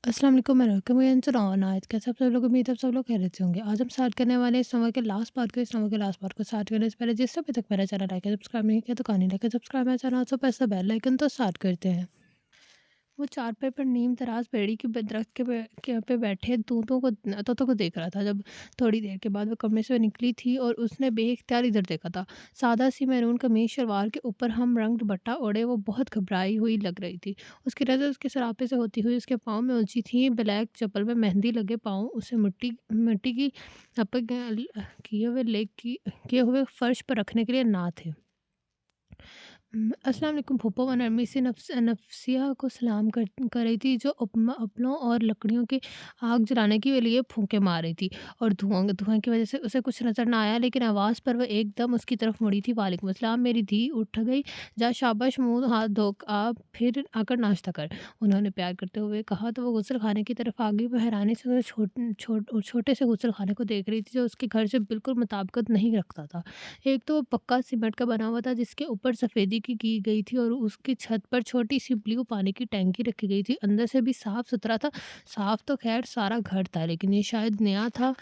अस्सलाम वालेकुम, मैं नाहिद। कैसे आप सब लोग? उम्मीद है आप सब लोग खैरियत से होंगे। आज हम स्टार्ट करने वाले हैं इस समर के लास्ट पार्ट को। इस समर के लास्ट पार्ट को स्टार्ट करने से पहले जिसने अभी तक मेरा चैनल लाइक या सब्सक्राइब नहीं किया तो कहानी लाइक या सब्सक्राइब मेरा चैनल, तो पैसा बेल आइकन तो स्टार्ट करते हैं। वो चारपाई पर नीम तराश पेड़ी के दरख्त पे बैठे तोतों को देख रहा था। जब थोड़ी देर के बाद वो कमरे से निकली थी और उसने बेइख्तियार इधर देखा था। सादा सी मैरून कमीज शलवार के ऊपर हम रंग दुपट्टा ओढ़े वो बहुत घबराई हुई लग रही थी। उसकी नज़र उसके सरापे से होती हुई उसके पाँव में उलझी थी। ब्लैक चप्पल में मेहंदी लगे पाँव उसे मिट्टी मिट्टी की किए हुए फर्श पर रखने के लिए ना थे। अस्सलाम वालेकुम फूफा। वो नरमी से नफ्सिया को सलाम कर रही थी जो अपनों और लकड़ियों की आग जलाने के लिए फूंके मार रही थी। और धुआं धुआं की वजह से उसे कुछ नजर ना आया, लेकिन आवाज़ पर वह एकदम उसकी तरफ मुड़ी थी। वालेकुम अस्सलाम मेरी धी, उठ गई? जा शाबाश, मुंह हाथ धो आ, फिर आकर नाश्ता कर, उन्होंने प्यार करते हुए कहा। तो वो गुसल खाने की तरफ आ गई। वह हैरानी से उसे छोटे से गुसल खाने को देख रही थी जो उसके घर से बिल्कुल मुताबिकत नहीं रखता था। एक तो वो पक्का सीमेंट का बना हुआ था जिसके ऊपर सफ़ेदी की गई थी और उसकी छत पर छोटी-सी ब्लू पानी की टैंकी रखी गई थी। अंदर से भी साफ-सुथरा था। साफ तो ख़ैर सारा घर था, लेकिन ये शायद नया था।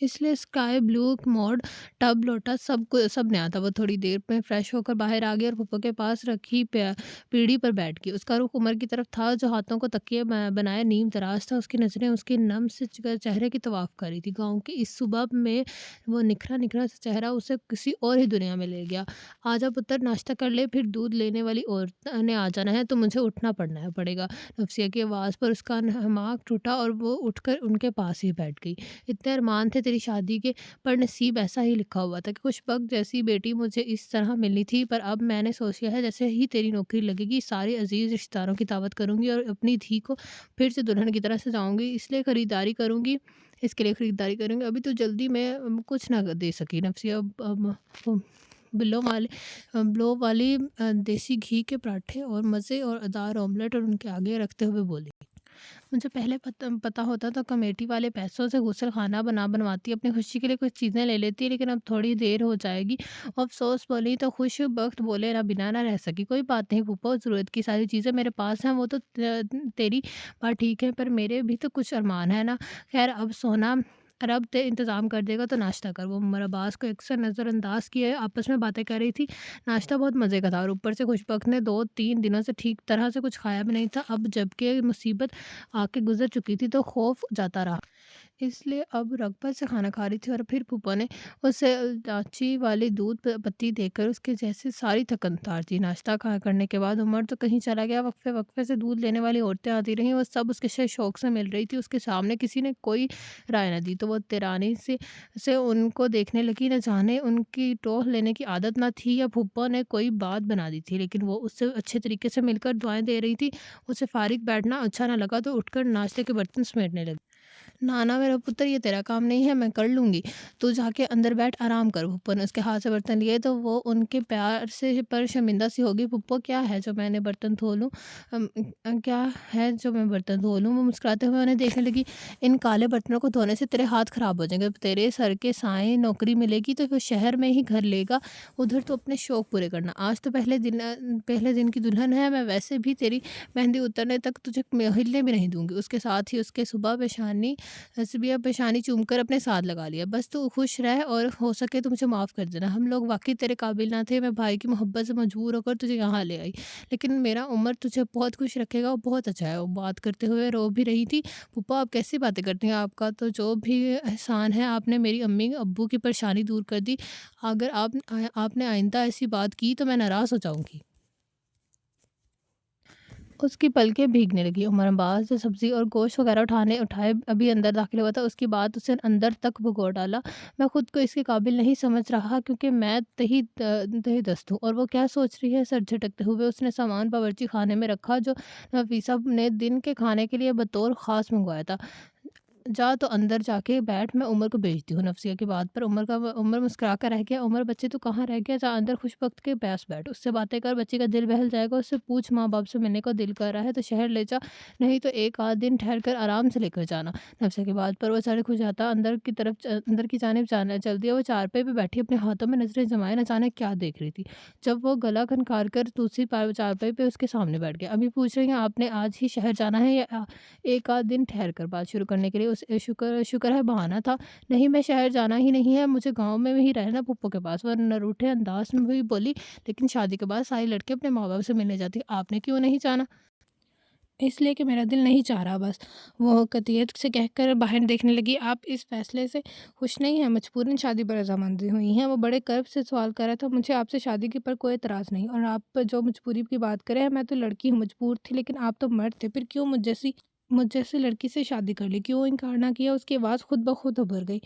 इसलिए स्काई ब्लू मोड, टब, लोटा सब नया था। वो थोड़ी देर में फ्रेश होकर बाहर आ गई और पप्पो के पास रखी पीढ़ी पर बैठ गई। उसका रुख उमर की तरफ था जो हाथों को तकिए बनाए नीम तराश था। उसकी नज़रें उसके नम से चेहरे की तवाफ कर रही थी। गाँव की इस सुबह में वो निखरा निखरा सा चेहरा उसे किसी और ही दुनिया में ले गया। आजा पुत्र, नाश्ता कर ले, फिर दूध लेने वाली औरत ने आ जाना है तो मुझे उठना पड़ेगा। नफ्सिया की आवाज़ पर उसका दिमाग टूटा और वो उठकर उनके पास ही बैठ गई। इतने अरमान थे तेरी शादी के, पर नसीब ऐसा ही लिखा हुआ था कि कुछ वक्त जैसी बेटी मुझे इस तरह मिलनी थी। पर अब मैंने सोच लिया है जैसे ही तेरी नौकरी लगेगी सारे अजीज़ रिश्तेदारों की दावत करूँगी और अपनी धी को फिर से दुल्हन की तरह सजाऊँगी। इसके लिए खरीदारी करूँगी। अभी तो जल्दी मैं कुछ ना दे सकी। नफ्सिया वो ब्लो वाली देसी घी के पराठे और मज़े और दार ऑमलेट और उनके आगे रखते हुए बोली, मुझे पहले पता होता तो कमेटी वाले पैसों से गुस्लखाना बनवाती, अपनी खुशी के लिए कुछ चीज़ें ले लेती, लेकिन अब थोड़ी देर हो जाएगी। अफ़सोस बोली तो खुश बख्त बोले ना, बिना ना रह सकी। कोई बात नहीं फूफा, ज़रूरत की सारी चीज़ें मेरे पास हैं। वो तो तेरी बात ठीक है, पर मेरे भी तो कुछ अरमान है ना। खैर अब सोना, रब ते इंतज़ाम कर देगा तो नाश्ता कर। वो उमर अब्बास को अक्सर नज़रअंदाज किए आपस में बातें कर रही थी। नाश्ता बहुत मज़े का था और ऊपर से खुशबक ने 2-3 दिनों से ठीक तरह से कुछ खाया भी नहीं था। अब जबकि मुसीबत आके गुज़र चुकी थी तो खौफ जाता रहा। इसलिए अब रग़बत से खाना खा रही थी और फिर फूफा ने उसे इलायची वाली दूध पत्ती देकर उसके जैसे सारी थकन उतार दी। नाश्ता करने के बाद उमर तो कहीं चला गया। वक्फे-वक्फे से दूध लेने वाली औरतें आती रहीं, वो सब उसके शौक से मिल रही थी। उसके सामने किसी ने कोई राय ना दी तो वो तिरानी से उनको देखने लगी। न जाने उनकी टोह लेने की आदत ना थी या फूफा ने कोई बात बना दी थी, लेकिन वो उससे अच्छे तरीके से मिलकर दुआएँ दे रही थी। उसे फ़ारिग बैठना अच्छा ना लगा तो उठकर नाश्ते के बर्तन समेटने लगी। ना, ना मेरा पुत्र, ये तेरा काम नहीं है, मैं कर लूँगी। तू जाके अंदर बैठ आराम कर। फूफो ने उसके हाथ से बर्तन लिए तो वो उनके प्यार से पर शर्मिंदा सी हो गई। फूफो क्या है जो मैंने बर्तन धो लूँ? क्या है जो मैं बर्तन धो लूँ? वो मुस्कुराते हुए उन्हें देखने लगी। इन काले बर्तनों को धोने से तेरे हाथ खराब हो जाएँगे। तेरे सर के साएँ नौकरी मिलेगी तो फिर शहर में ही घर लेगा, उधर तो अपने शौक पूरे करना। आज तो पहले दिन की दुल्हन है, मैं वैसे भी तेरी मेहंदी उतरने तक तुझे हिलने भी नहीं दूँगी। उसके साथ ही उसके सुबह हसबिया पेशानी चूमकर अपने साथ लगा लिया। बस तू खुश रह और हो सके तो मुझे माफ़ कर देना। हम लोग वाक़ई तेरे काबिल ना थे। मैं भाई की मोहब्बत से मजबूर होकर तुझे यहाँ ले आई। लेकिन मेरा उमर तुझे बहुत खुश रखेगा और बहुत अच्छा है। वो बात करते हुए रो भी रही थी। फूफा आप कैसी बातें करती हैं? आपका तो जो भी एहसान है आपने मेरी अम्मी-अब्बू की परेशानी दूर कर दी। अगर आपने आइंदा ऐसी बात की तो मैं नाराज़ हो जाऊँगी। उसकी पलकें भीगने लगी। उमर अब्बास जो सब्ज़ी और गोश्त वग़ैरह उठाए अभी अंदर दाखिल हुआ था, उसकी बात उसे अंदर तक भगोड़ डाला। मैं खुद को इसके काबिल नहीं समझ रहा क्योंकि मैं दही-दस्त हूँ। और वो क्या सोच रही है? सर झटकते हुए उसने सामान बावर्ची खाने में रखा जो नफीसा ने दिन के खाने के लिए बतौर ख़ास मँगवाया था। जा तो अंदर जाके बैठ, मैं उमर को भेजती हूँ नफ्सिया की बात पर। उमर मुस्कुरा कर रह गया, "उमर बच्चे तू कहाँ रह गया? जा अंदर खुशबख्त के पास बैठ, उससे बातें कर, बच्चे का दिल बहल जाएगा, उससे पूछ माँ-बाप से मिलने को दिल कर रहा है तो शहर ले जा, नहीं तो एक आध दिन ठहर कर आराम से लेकर जाना।" नफ्सिया की बात पर वो अचानक हो जाता, अंदर की जानिब जाना चल दिया। वो चारपाई पे बैठी अपने हाथों में नज़रें जमाए न जाने क्या देख रही थी। जब वो गला खनकार कर दूसरी चारपाई पे उसके सामने बैठ गया। अम्मी पूछ रही हैं, "आपने आज ही शहर जाना है या एक आध दिन ठहर कर?" बात शुरू करने के लिए उस शुक्र शुक्र है बहाना था। "नहीं, मैं शहर जाना ही नहीं है, मुझे गाँव में ही रहना फूफो के पास।" वह रूठे अंदाज में भी बोली, "लेकिन शादी के बाद सारी लड़की अपने माँ-बाप से मिलने जाती है, आपने क्यों नहीं जाना?" "इसलिए कि मेरा दिल नहीं चाह रहा बस।" वो कतियत से कहकर बाहर देखने लगी। "आप इस फैसले से खुश नहीं हैं? मजबूरन शादी पर रज़ामंदी हुई हैं?" वो बड़े कर्ब से सवाल कर रहा था। "मुझे आपसे शादी के पर कोई एतराज़ नहीं, और आप जो मजबूरी की बात कर रहे हैं, मैं तो लड़की हूँ, मजबूर थी, लेकिन आप तो मर्द थे, फिर क्यों मुझ जैसी लड़की से शादी कर ली? क्यों इनकार ना किया?" उसकी आवाज़ खुद ब खुद उभर गई।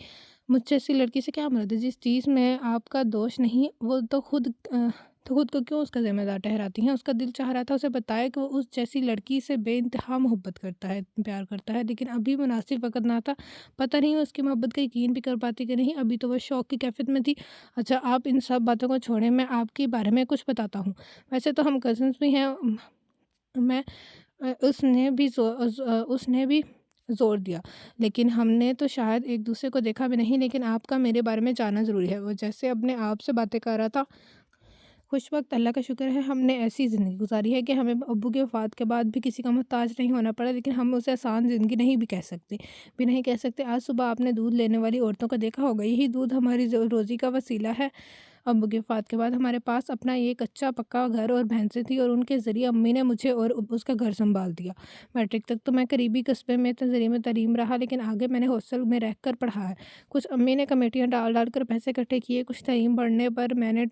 "मुझ जैसी लड़की से क्या मतलब है? जिस चीज़ में आपका दोष नहीं, वो तो खुद को क्यों उसका ज़िम्मेदार ठहराती हैं? उसका दिल चाह रहा था उसे बताए कि वो उस जैसी लड़की से बेइंतहा मोहब्बत करता है, प्यार करता है, लेकिन अभी मुनासिब वक़्त ना था। पता नहीं वो उसकी मोहब्बत का यकीन भी कर पाती कि नहीं, अभी तो वो शौक की कैफ़ियत में थी। अच्छा, आप इन सब बातों को छोड़ें, मैं आपके बारे में कुछ बताता हूँ। वैसे तो हम कज़िन्स भी हैं। मैं उसने भी ज़ोर दिया, "लेकिन हमने तो शायद एक-दूसरे को देखा भी नहीं, लेकिन आपका मेरे बारे में जानना ज़रूरी है।" वो जैसे अपने आप से बातें कर रहा था। खुशवक़्त, अल्लाह का शुक्र है हमने ऐसी ज़िंदगी गुज़ारी है कि हमें अब्बू की वफ़ात के बाद भी किसी का मोहताज नहीं होना पड़ा, लेकिन हम उसे आसान ज़िंदगी नहीं भी कह सकते, आज सुबह आपने दूध लेने वाली औरतों को देखा होगा, यही दूध हमारी रोज़ी का वसीला है। अब्बू की वफ़ात के बाद हमारे पास अपना ये कच्चा-पक्का घर और भैंसें थी, और उनके ज़रिए अम्मी ने मुझे और उसका घर सँभाल दिया। मैट्रिक तक तो मैं करीबी कस्बे में तज़रीम तरीम रहा, लेकिन आगे मैंने हॉस्टल में रहकर पढ़ा है। कुछ अम्मी ने कमेटियाँ डाल-डाल कर पैसे इकट्ठे किए, कुछ तरीम बढ़ने पर मैंने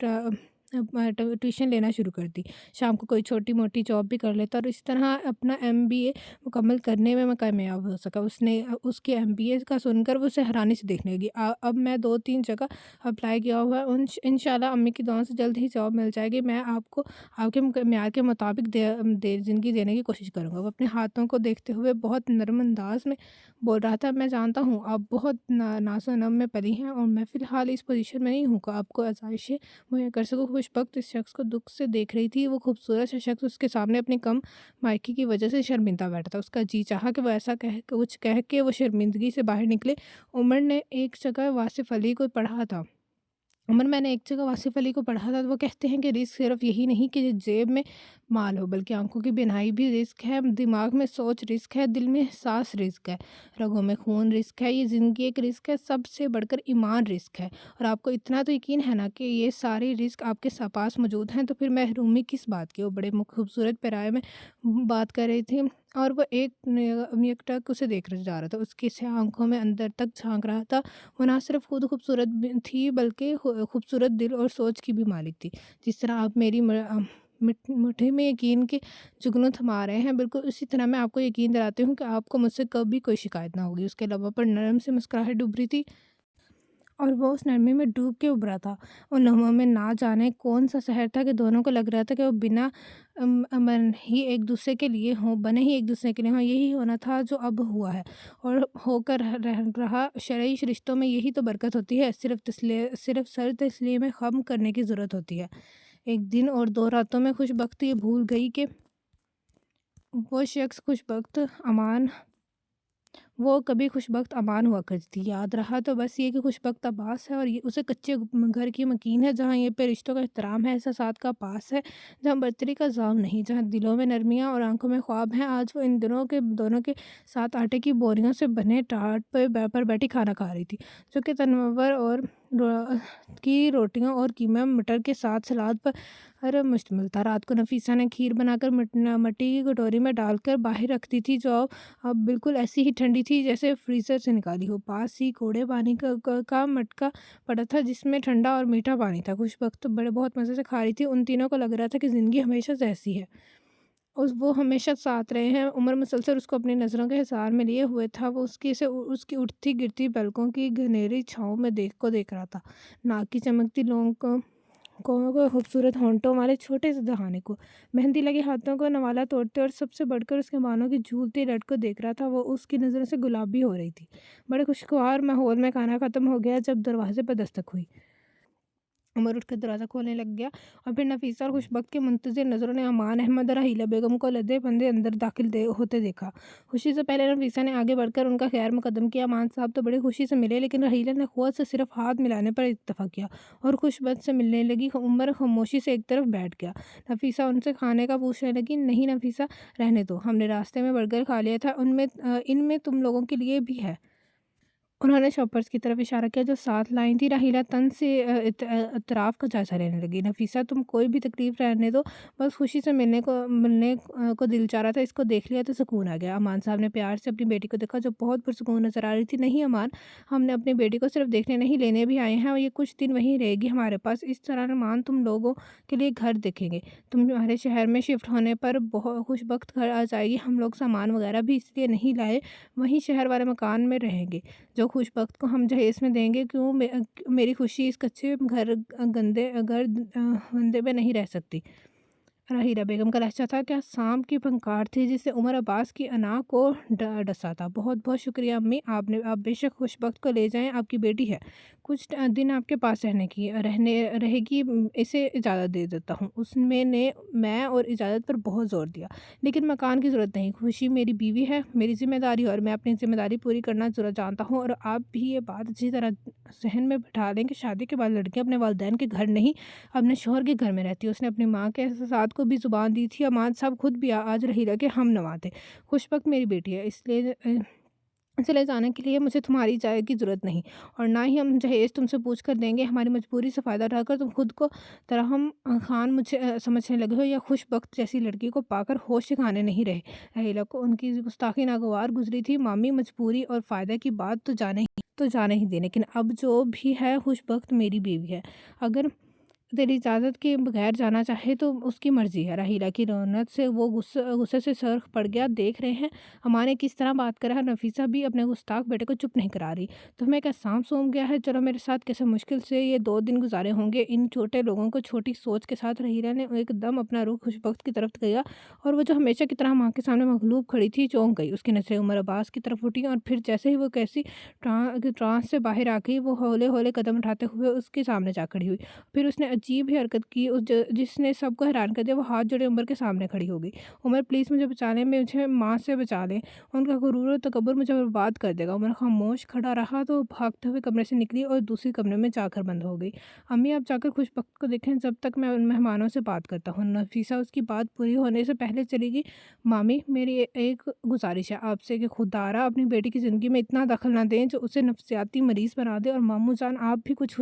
ट्यूशन लेना शुरू कर दी। शाम को कोई छोटी-मोटी जॉब भी कर लेता, और इस तरह अपना एमबीए मुकम्मल करने में मैं कामयाब हो सका। उसके एमबीए का सुनकर वो उसे हैरानी से देखने लगी। अब मैं 2-3 जगह अप्लाई किया हुआ है, इंशाल्लाह अम्मी की दुआओं से जल्द ही जॉब मिल जाएगी। मैं आपको आपके म्यार के मुताबिक ज़िंदगी देने की कोशिश करूँगा। वो अपने हाथों को देखते हुए बहुत नरम अंदाज में बोल रहा था, "मैं जानता हूँ आप बहुत नाज़ो-नम में पली हैं, और मैं फ़िलहाल इस पोज़ीशन में नहीं हूँ कि आपको आज़ाइशें मुहैया कर सकूँ।" खुशबख्त इस शख्स को दुःख से देख रही थी। वो खूबसूरत सा शख्स उसके सामने अपनी कम मायके की वजह से शर्मिंदा बैठा था। उसका जी चाहा कि वो ऐसा कुछ कह के वो शर्मिंदगी से बाहर निकले। उमर ने एक जगह वासिफ़ अली को पढ़ा था। मैंने एक जगह वासिफ़ अली को पढ़ा था, तो वो कहते हैं कि रिस्क सिर्फ़ यही नहीं कि जेब में माल हो, बल्कि आँखों की बिनाई भी रिस्क है, दिमाग में सोच रिस्क है, दिल में एहसास रिस्क है, रगों में खून रिस्क है, ये ज़िंदगी एक रिस्क है, सबसे बढ़कर ईमान रिस्क है। और आपको इतना तो यकीन है ना कि ये सारे रिस्क आपके पास मौजूद हैं, तो फिर महरूमी किस बात की? वो बड़े खूबसूरत पैराए में बात कर रही थी, और वो एकटक उसे देख जा रहा था। उसकी स्याह आँखों में अंदर तक झाँक रहा था। वो ना सिर्फ़ खुद खूबसूरत थी, बल्कि खूबसूरत दिल और सोच की भी मालिक थी। जिस तरह आप मेरी मुट्ठी में यकीन के जुगनू थमा रहे हैं, बिल्कुल उसी तरह मैं आपको यकीन दिलाती हूँ कि आपको मुझसे कभी कोई शिकायत ना होगी। उसके लबों पर नरम सी मुस्कुराहट उभरी थी, और वो उस नरमी में डूब के उभरा था। उन लम्हों में ना जाने कौन-सा सहर था कि दोनों को लग रहा था कि वो बिना अमन ही एक-दूसरे के लिए हों, बने ही एक-दूसरे के लिए हों। यही होना था जो अब हुआ है, और होकर रह रहा। शरई रिश्तों में यही तो बरकत होती है, सिर्फ़ सर तस्लीम ख़म करने की ज़रूरत होती है। एक दिन और 2 रातों में खुशबख्त ये भूल गई कि वो शख्स वो कभी खुशबख्त अमान हुआ करती थी। याद रहा तो बस ये कि खुशबख्त अब्बास है, और ये उसे कच्चे घर की मकीन है, जहाँ ये पे रिश्तों का एहतराम है, एहसासात का पास है, जहाँ बर्तरी का जाम नहीं, जहाँ दिलों में नरमियाँ और आंखों में ख्वाब हैं। आज वो इन दोनों के साथ आटे की बोरियों से बने टाट पर बैठी खाना खा रही थी, जो कि तनव्वर और की रोटियों और कीमा मटर के साथ सलाद पर मुश्तमिल था। रात को नफीसा ने खीर बनाकर मट्टी की कटोरी में डालकर बाहर रखती थी, जो अब बिल्कुल ऐसी ही ठंडी थी जैसे फ्रीज़र से निकाली हो। पास ही कोड़े पानी का मटका पड़ा था, जिसमें ठंडा और मीठा पानी था। खुशबख्त बड़े बहुत मज़े से खा रही थी। उन तीनों को लग रहा था कि ज़िंदगी हमेशा से ऐसी है, वो हमेशा साथ रहे हैं। उमर मुसलसल उसको अपनी नज़रों के हिसार में लिए हुए था। वो उसकी उठती गिरती पलकों की घनेरी छाँव में देख रहा था। नाक की चमकती कोमल को खूबसूरत होंठों वाले छोटे से दहाने को, मेहंदी लगे हाथों को, नवाला तोड़ते और सबसे बढ़कर उसके बालों की झूलती लट को देख रहा था। वो उसकी नज़रों से गुलाबी हो रही थी। बड़े खुशगवार माहौल में खाना खत्म हो गया जब दरवाजे पर दस्तक हुई। उमर उठ कर दरवाज़ा खोलने लग गया और फिर नफीसा और खुशबक के मुंतज़िर नज़रों ने अमान अहमद और हीला बेगम को लदे फंदे अंदर दाखिल होते देखा। खुशी से पहले नफीसा ने आगे बढ़कर उनका खैर मुकदम किया। अमान साहब तो बड़ी खुशी से मिले, लेकिन रहीला ने खुद से सिर्फ हाथ मिलाने पर इत्तफाक किया और खुशबक से मिलने लगी। उमर खामोशी से एक तरफ बैठ गया। नफीसा उनसे खाने का पूछने लगी। नहीं नफीसा, रहने दो, हमने रास्ते में बर्गर खा लिया था, उनमें इनमें तुम लोगों के लिए भी है। उन्होंने शॉपर्स की तरफ इशारा किया जो साथ लाई थी। राहीला तन से अतराफ़ का जायज़ा लेने लगी। नफ़ीसा, तुम कोई भी तकलीफ़ रहने दो, बस खुशी से मिलने को दिल चाह रहा था, इसको देख लिया तो सुकून आ गया। अमान साहब ने प्यार से अपनी बेटी को देखा जो बहुत पुरसुकून नज़र आ रही थी। नहीं अमान, हमने अपनी बेटी को सिर्फ़ देखने नहीं, लेने भी आए हैं और ये कुछ दिन वहीं रहेगी हमारे पास। इस तरह अमान तुम लोगों के लिए घर देखेंगे। तुम्हारे शहर में शिफ्ट होने पर बहुत खुशबख्त घर आ जाएगी। हम लोग सामान वगैरह भी इसलिए नहीं लाए, वहीं शहर वाले मकान में रहेंगे जो खुशबख्त को हम जहेज़ में देंगे। क्यों मेरी खुशी इस कच्चे गंदे में नहीं रह सकती। हीरा बेगम का लहजा था क्या सांप की फंकार थी जिसे उमर अब्बास की अना को डसा था। बहुत बहुत शुक्रिया अम्मी, आप बेशक खुशबख्त को ले जाएं, आपकी बेटी है, कुछ दिन आपके पास रहने रहेगी, इसे इजाज़त दे देता हूँ। उसमें ने मैं और इजाज़त पर बहुत ज़ोर दिया। लेकिन मकान की ज़रूरत नहीं, खुशी मेरी बीवी है, मेरी जिम्मेदारी, और मैं अपनी जिम्मेदारी पूरी करना ज़रूर जानता हूँ। और आप भी ये बात अच्छी तरह जहन में बिठा लें कि शादी के बाद लड़कियाँ अपने वालिदैन के घर नहीं, अपने शौहर के घर में रहती है। उसने अपनी माँ के साथ को भी ज़ुबान दी थी। अमान साहब खुद भी आज रहीला के हमनवा थे। खुशबख्त मेरी बेटी है, इसलिए चले जाने के लिए मुझे तुम्हारी इजाज़त की ज़रूरत नहीं, और ना ही हम जहेज़ तुमसे पूछ कर देंगे। हमारी मजबूरी से फ़ायदा उठाकर तुम खुद को तरहम खान मुझे समझने लगे हो, या खुशबख्त जैसी लड़की को पाकर होश ठिकाने नहीं रहे। रहीला को उनकी गुस्ताखी नागवार गुजरी थी। मामी, मजबूरी और फ़ायदे की बात तो जाने ही दें, लेकिन अब जो भी है खुशबख्त मेरी बीवी है। अगर तेरी इजाज़त के बगैर जाना चाहे तो उसकी मर्ज़ी है। राहीला की रौनक से वो गुस्से से सर पड़ गया। देख रहे हैं हमारे किस तरह बात कर रहा है। नफीसा भी अपने गुस्ताख बेटे को चुप नहीं करा रही। तुम्हें क्या सांप सूंघ गया है? चलो मेरे साथ, कैसे मुश्किल से ये 2 दिन गुजारे होंगे इन छोटे लोगों को छोटी सोच के साथ। रहीला ने एकदम अपना रुख खुशबख्त की तरफ किया, और वो जो हमेशा की तरह माँ के सामने मखलूब खड़ी थी चौंक गई। उसकी नज़रें उमर अब्बास की तरफ उठी, और फिर जैसे ही वो कैसी ट्रांस से बाहर आ गई, वो हौले हौले कदम उठाते हुए उसके सामने जा खड़ी हुई। फिर उसने अजीब ही हरकत की जिसने सबको हैरान कर दिया। वो हाथ जोड़े उमर के सामने खड़ी हो गई। उमर प्लीज़ मुझे बचा लें, मुझे माँ से बचा लें, उनका गुरूर और तकब्बुर मुझे बर्बाद कर देगा। उमर खामोश खड़ा रहा तो भागते हुए कमरे से निकली और दूसरे कमरे में जाकर बंद हो गई। अम्मी, आप जाकर खुशबख्त को देखें, जब तक मैं उन मेहमानों से बात करता हूँ। नफीसा उसकी बात पूरी होने से पहले चलेगी। मामी, मेरी एक गुजारिश है आपसे कि खुदारा अपनी बेटी की ज़िंदगी में इतना दखल ना दें जो उसे नफसियाती मरीज़ बना दे। और मामू जान, आप भी कुछ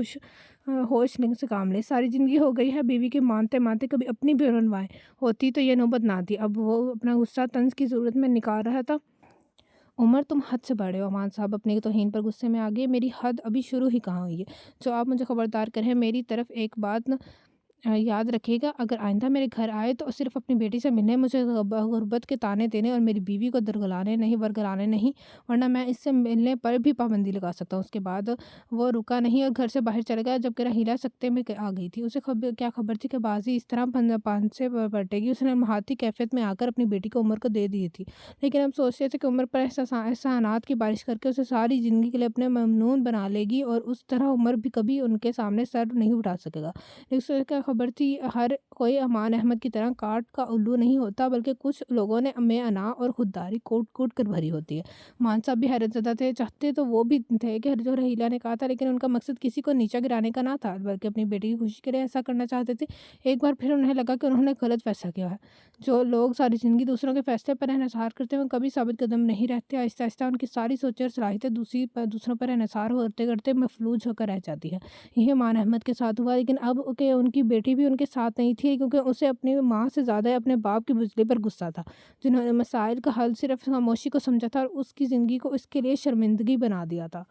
होश से काम लें। सारी ज़िंदगी हो गई है बीवी के मानते-मानते, कभी अपनी भी बनवाएँ होती तो ये नौबत ना आती। अब वो अपना गुस्सा तंज़ की ज़रूरत में निकाल रहा था। उमर, तुम हद से बड़े हो। अमान साहब अपनी तौहीन पर गुस्से में आ गए। मेरी हद अभी शुरू ही कहाँ हुई है, जो आप मुझे खबरदार करें। मेरी तरफ एक बात न याद रखिएगा, अगर आइंदा मेरे घर आए तो सिर्फ़ अपनी बेटी से मिलने, मुझे गुर्बत के ताने देने और मेरी बीवी को वरगलाने नहीं, वरना मैं इससे मिलने पर भी पाबंदी लगा सकता हूँ। उसके बाद वो रुका नहीं और घर से बाहर चला गया, जबकि रहीला सकते में आ गई थी। उसे क्या खबर थी कि बाजी इस तरह पान से पलटेगी। उसने महाती कैफियत में आकर अपनी बेटी को उमर को दे दी थी, लेकिन अब सोचते थे कि उमर पर एहसानात की बारिश करके उसे सारी ज़िंदगी के लिए अपने ममनून बना लेगी, और उस तरह उमर भी कभी उनके सामने सर नहीं उठा सकेगा। इससे क्या खबर थी, हर कोई अमान अहमद की तरह काट का उल्लू नहीं होता, बल्कि कुछ लोगों ने में अना और खुददारी कूट-कूट कर भरी होती है। मान साहब भी हैरतज़दा थे। चाहते तो वो भी थे कि जो रहीला ने कहा था, लेकिन उनका मकसद किसी को नीचा गिराने का ना था, बल्कि अपनी बेटी की खुशी के लिए ऐसा करना चाहते थे। एक बार फिर उन्हें लगा कि उन्होंने गलत फैसला किया है। जो लोग सारी ज़िंदगी दूसरों के फैसले पर इन्हिसार करते हैं, वो कभी साबित कदम नहीं रहते। आहिस्ता-आहिस्ता उनकी सारी सोचें और सलाहियतें दूसरों पर इन्हिसार करते-करते मफलूज होकर रह जाती है। यही अमान अहमद के साथ हुआ, लेकिन अब के उनकी बेटी भी उनके साथ नहीं थी, क्योंकि उसे अपनी माँ से ज़्यादा अपने बाप की बिजली पर गुस्सा था, जिन्होंने मसाइल का हल सिर्फ खामोशी को समझा था और उसकी ज़िंदगी को इसके लिए शर्मिंदगी बना दिया था।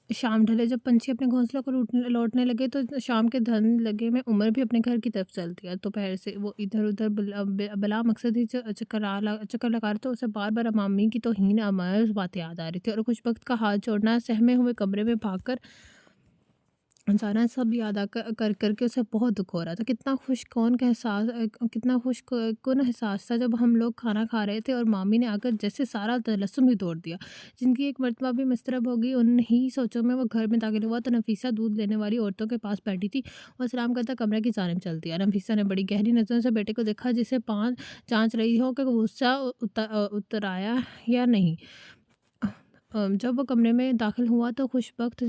शाम ढले जब पंछी अपने घोंसलों को लौटने लगे तो शाम के ढलने लगे में उमर भी अपने घर की तरफ चल दिया। दोपहर से वो इधर-उधर बिला मकसद ही चक्कर लगा रहा था। उसे बार-बार अमामी की तौहीन आमेज़ बातें याद आ रही थी, और कुछ वक़्त का हाथ छोड़ना, सहमे हुए कमरे में भागकर जाना सब याद कर के उसे बहुत दुख हो रहा था। कितना खुश कौन का एहसास कितना खुश कौन एहसास था जब हम लोग खाना खा रहे थे और मामी ने आकर जैसे सारा तलस्सुम ही तोड़ दिया। जिनकी एक मर्तबा भी मस्तरब हो गई, उन ही सोचों में वो घर में दाखिल हुआ तो नफीसा दूध लेने वाली औरतों के पास बैठी थी और सलाम करता कमरे की जानिब चल दिया। नफीसा ने बड़ी गहरी नज़रों से बेटे को देखा, जिसे पाँच जांच रही हो कि गुस्सा उतराया या नहीं। जब वो कमरे में दाखिल हुआ तो खुशबख्त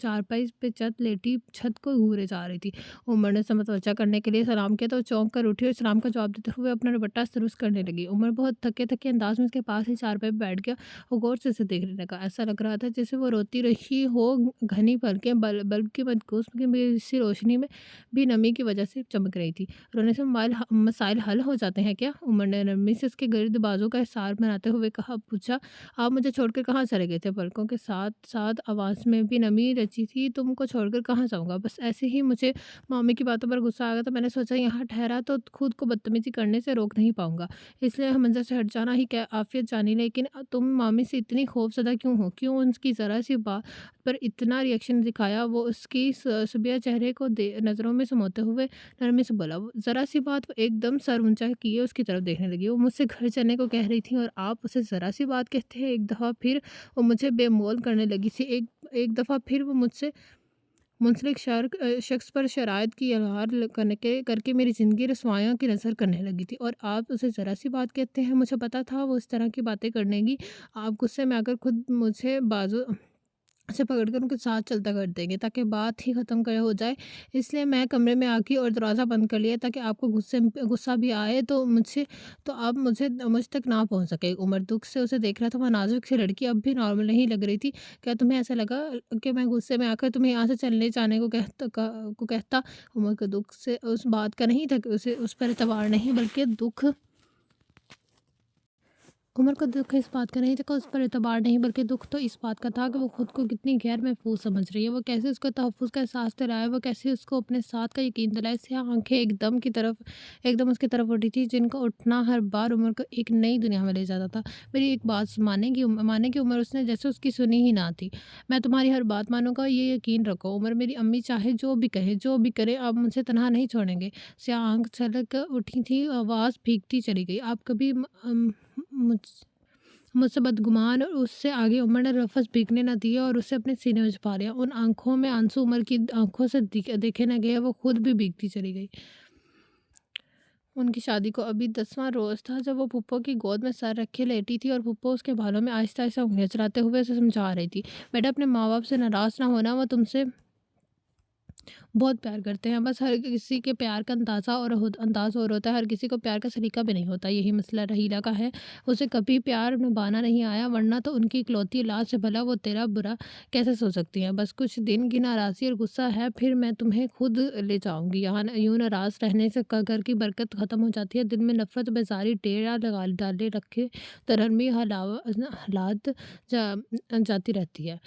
चारपाई पे लेटी छत को घूरे जा रही थी। उमर ने समतवजा करने के लिए सलाम किया तो वो चौंक कर उठी और सलाम का जवाब देते हुए अपना दुपट्टा दुरुस्त करने लगी। उमर बहुत थके थके अंदाज में उसके पास ही चारपाई पे बैठ गया और गौर से उसे देखने लगा। ऐसा लग रहा था जैसे वो रोती रही हो। घनी पलकें बल्ब की मदगूस की सी रोशनी में भी नमी की वजह से चमक रही थी। रोने से मसाइल हल हो जाते हैं क्या? उमर ने नरमी से उसके गिर्द बाजू का हिसार बनाते हुए कहा पूछा। आप मुझे छोड़कर कहाँ चले गए थे? पलकों के साथ-साथ आवाज़ में भी नमी रची थी। तुमको छोड़कर कहाँ जाऊँगा? बस ऐसे ही मुझे मम्मी की बातों पर गुस्सा आ गया तो मैंने सोचा यहाँ ठहरा तो खुद को बदतमीज़ी करने से रोक नहीं पाऊँगा। इसलिए मंज़र से हट जाना ही क्या आफ़ियत जानी, लेकिन तुम मामी से इतनी खौफ़ज़दा क्यों हो? क्यों उनकी ज़रा-सी बात पर इतना रिएक्शन दिखाया? वो उसकी सुबह चेहरे को नज़रों में समोते हुए नरमी से बोला। वो ज़रा-सी बात, वो एकदम सर ऊँचा किए उसकी तरफ देखने लगी। वो मुझसे घर चलने को कह रही थी और आप उसे ज़रा-सी बात कहते हैं? एक दफ़ा फिर वो मुझे बेमोल करने लगी थी। एक एक दफ़ा फिर वो मुझसे मुंसलिक शख्स पर शराइत की एतबार करके मेरी ज़िंदगी रसवाइयों की नज़र करने लगी थी और आप उसे ज़रा-सी बात कहते हैं? मुझे पता था वो इस तरह की बातें करनेगी। आप गुस्से में आकर खुद मुझे बाजू से पकड़कर उनके साथ चलता कर देंगे ताकि बात ही ख़त्म कर हो जाए। इसलिए मैं कमरे में आ गई और दरवाज़ा बंद कर लिया ताकि आपको गुस्सा भी आए तो आप मुझ तक ना पहुँच सके। उमर दुःख से उसे देख रहा था। वह नाज़ुक सी लड़की अब भी नॉर्मल नहीं लग रही थी। क्या तुम्हें ऐसा लगा कि मैं गुस्से में आकर तुम्हें यहाँ से चलने जाने को कहता? उमर के दुःख से उस बात का नहीं था कि उसे उस पर एतबार नहीं, बल्कि उमर को दुःख इस बात का नहीं था कि उस पर एतबार नहीं, बल्कि दुःख तो इस बात का था कि वो खुद को कितनी गैर महफूज समझ रही है। वो कैसे उसको तहफ़्फ़ुज़ का एहसास दिलाए, वो कैसे उसको अपने साथ का यकीन दिलाए। स्याह आँखें एकदम उसकी तरफ उठी थी, जिनका उठना हर बार उमर को एक नई दुनिया में ले जाता था। मेरी एक बात मानेगी उमर? उसने जैसे उसकी सुनी ही ना थी। मैं तुम्हारी हर बात मानूँगा, ये यकीन रखो उमर। मेरी अम्मी चाहे जो भी कहे, जो भी करे, आप मुझे तन्हा नहीं छोड़ेंगे। स्याह आँख छलक उठी थी, आवाज़ भीगती चली गई। आप कभी मुझ मुझसे बदगुमान, और उससे आगे उमर ने लफ़्ज़ भीगने न दिए और उसे अपने सीने में छुपा लिया। उन आँखों में आंसू उमर की आँखों से देखे न गए, वो खुद भी भीगती चली गई। उनकी शादी को अभी 10वां रोज़ था जब वो फूप्पो की गोद में सर रखे लेटी थी और फूप्पो उसके बालों में आहिस्ता-आहिस्ता उँगलियाँ चलाते हुए उसे समझा रही थी, "बेटा, अपने माँ-बाप से नाराज़ ना होना, वो तुमसे बहुत प्यार करते हैं। बस हर किसी के प्यार का अंदाज़ और होता है, हर किसी को प्यार का सलीका भी नहीं होता। यही मसला रहीला का है। उसे कभी प्यार निभाना नहीं आया, वरना तो उनकी इकलौती औलाद से भला वो तेरा बुरा कैसे सोच सकती हैं? बस कुछ दिन की नाराज़गी और गुस्सा है, फिर मैं तुम्हें खुद ले जाऊँगी। यहाँ यूँ नाराज़ रहने से घर की बरकत ख़त्म हो जाती है। दिल में नफ़रत बेज़ारी डेरा लगा डाले रखे तो नरमी हालात जाती रहती है।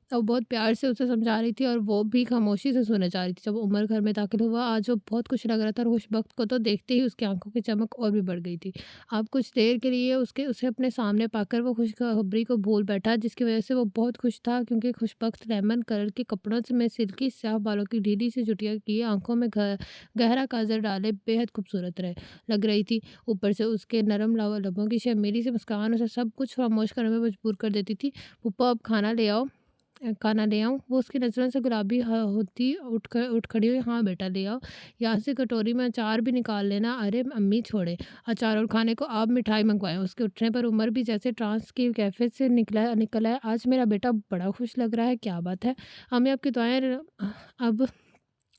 और बहुत प्यार से उसे समझा रही थी और वो भी खामोशी से सुने जा रही थी। जब उमर घर में दाखिल हुआ, आज वो बहुत खुश लग रहा था और खुशबख्त को तो देखते ही उसकी आंखों की चमक और भी बढ़ गई थी। अब कुछ देर के लिए उसे अपने सामने पाकर वो खुशखबरी को भूल बैठा, जिसकी वजह से वो बहुत खुश था, क्योंकि खुशबख्त लेमन कलर के कपड़ों से में सिल्की स्याह बालों की ढीली सी जुटिया किए, आंखों में गहरा काजल डाले बेहद खूबसूरत लग रही थी। ऊपर से उसके नरम लबों की शर्मीली सी मुस्कान उसे सब कुछ खामोश करने में मजबूर कर देती थी। "पप्पा, अब खाना ले आऊँ?" वो उसकी नज़रों से गुलाबी होती उठ खड़ी हुई, "हाँ बेटा, ले आओ। यहाँ से कटोरी में अचार भी निकाल लेना।" "अरे अम्मी, छोड़े अचार और खाने को, आप मिठाई मंगवाएँ।" उसके उठने पर उमर भी जैसे ट्रांस की कैफियत से निकल आया। "आज मेरा बेटा बड़ा खुश लग रहा है, क्या बात है? अम्मी, आपकी दुआएँ अब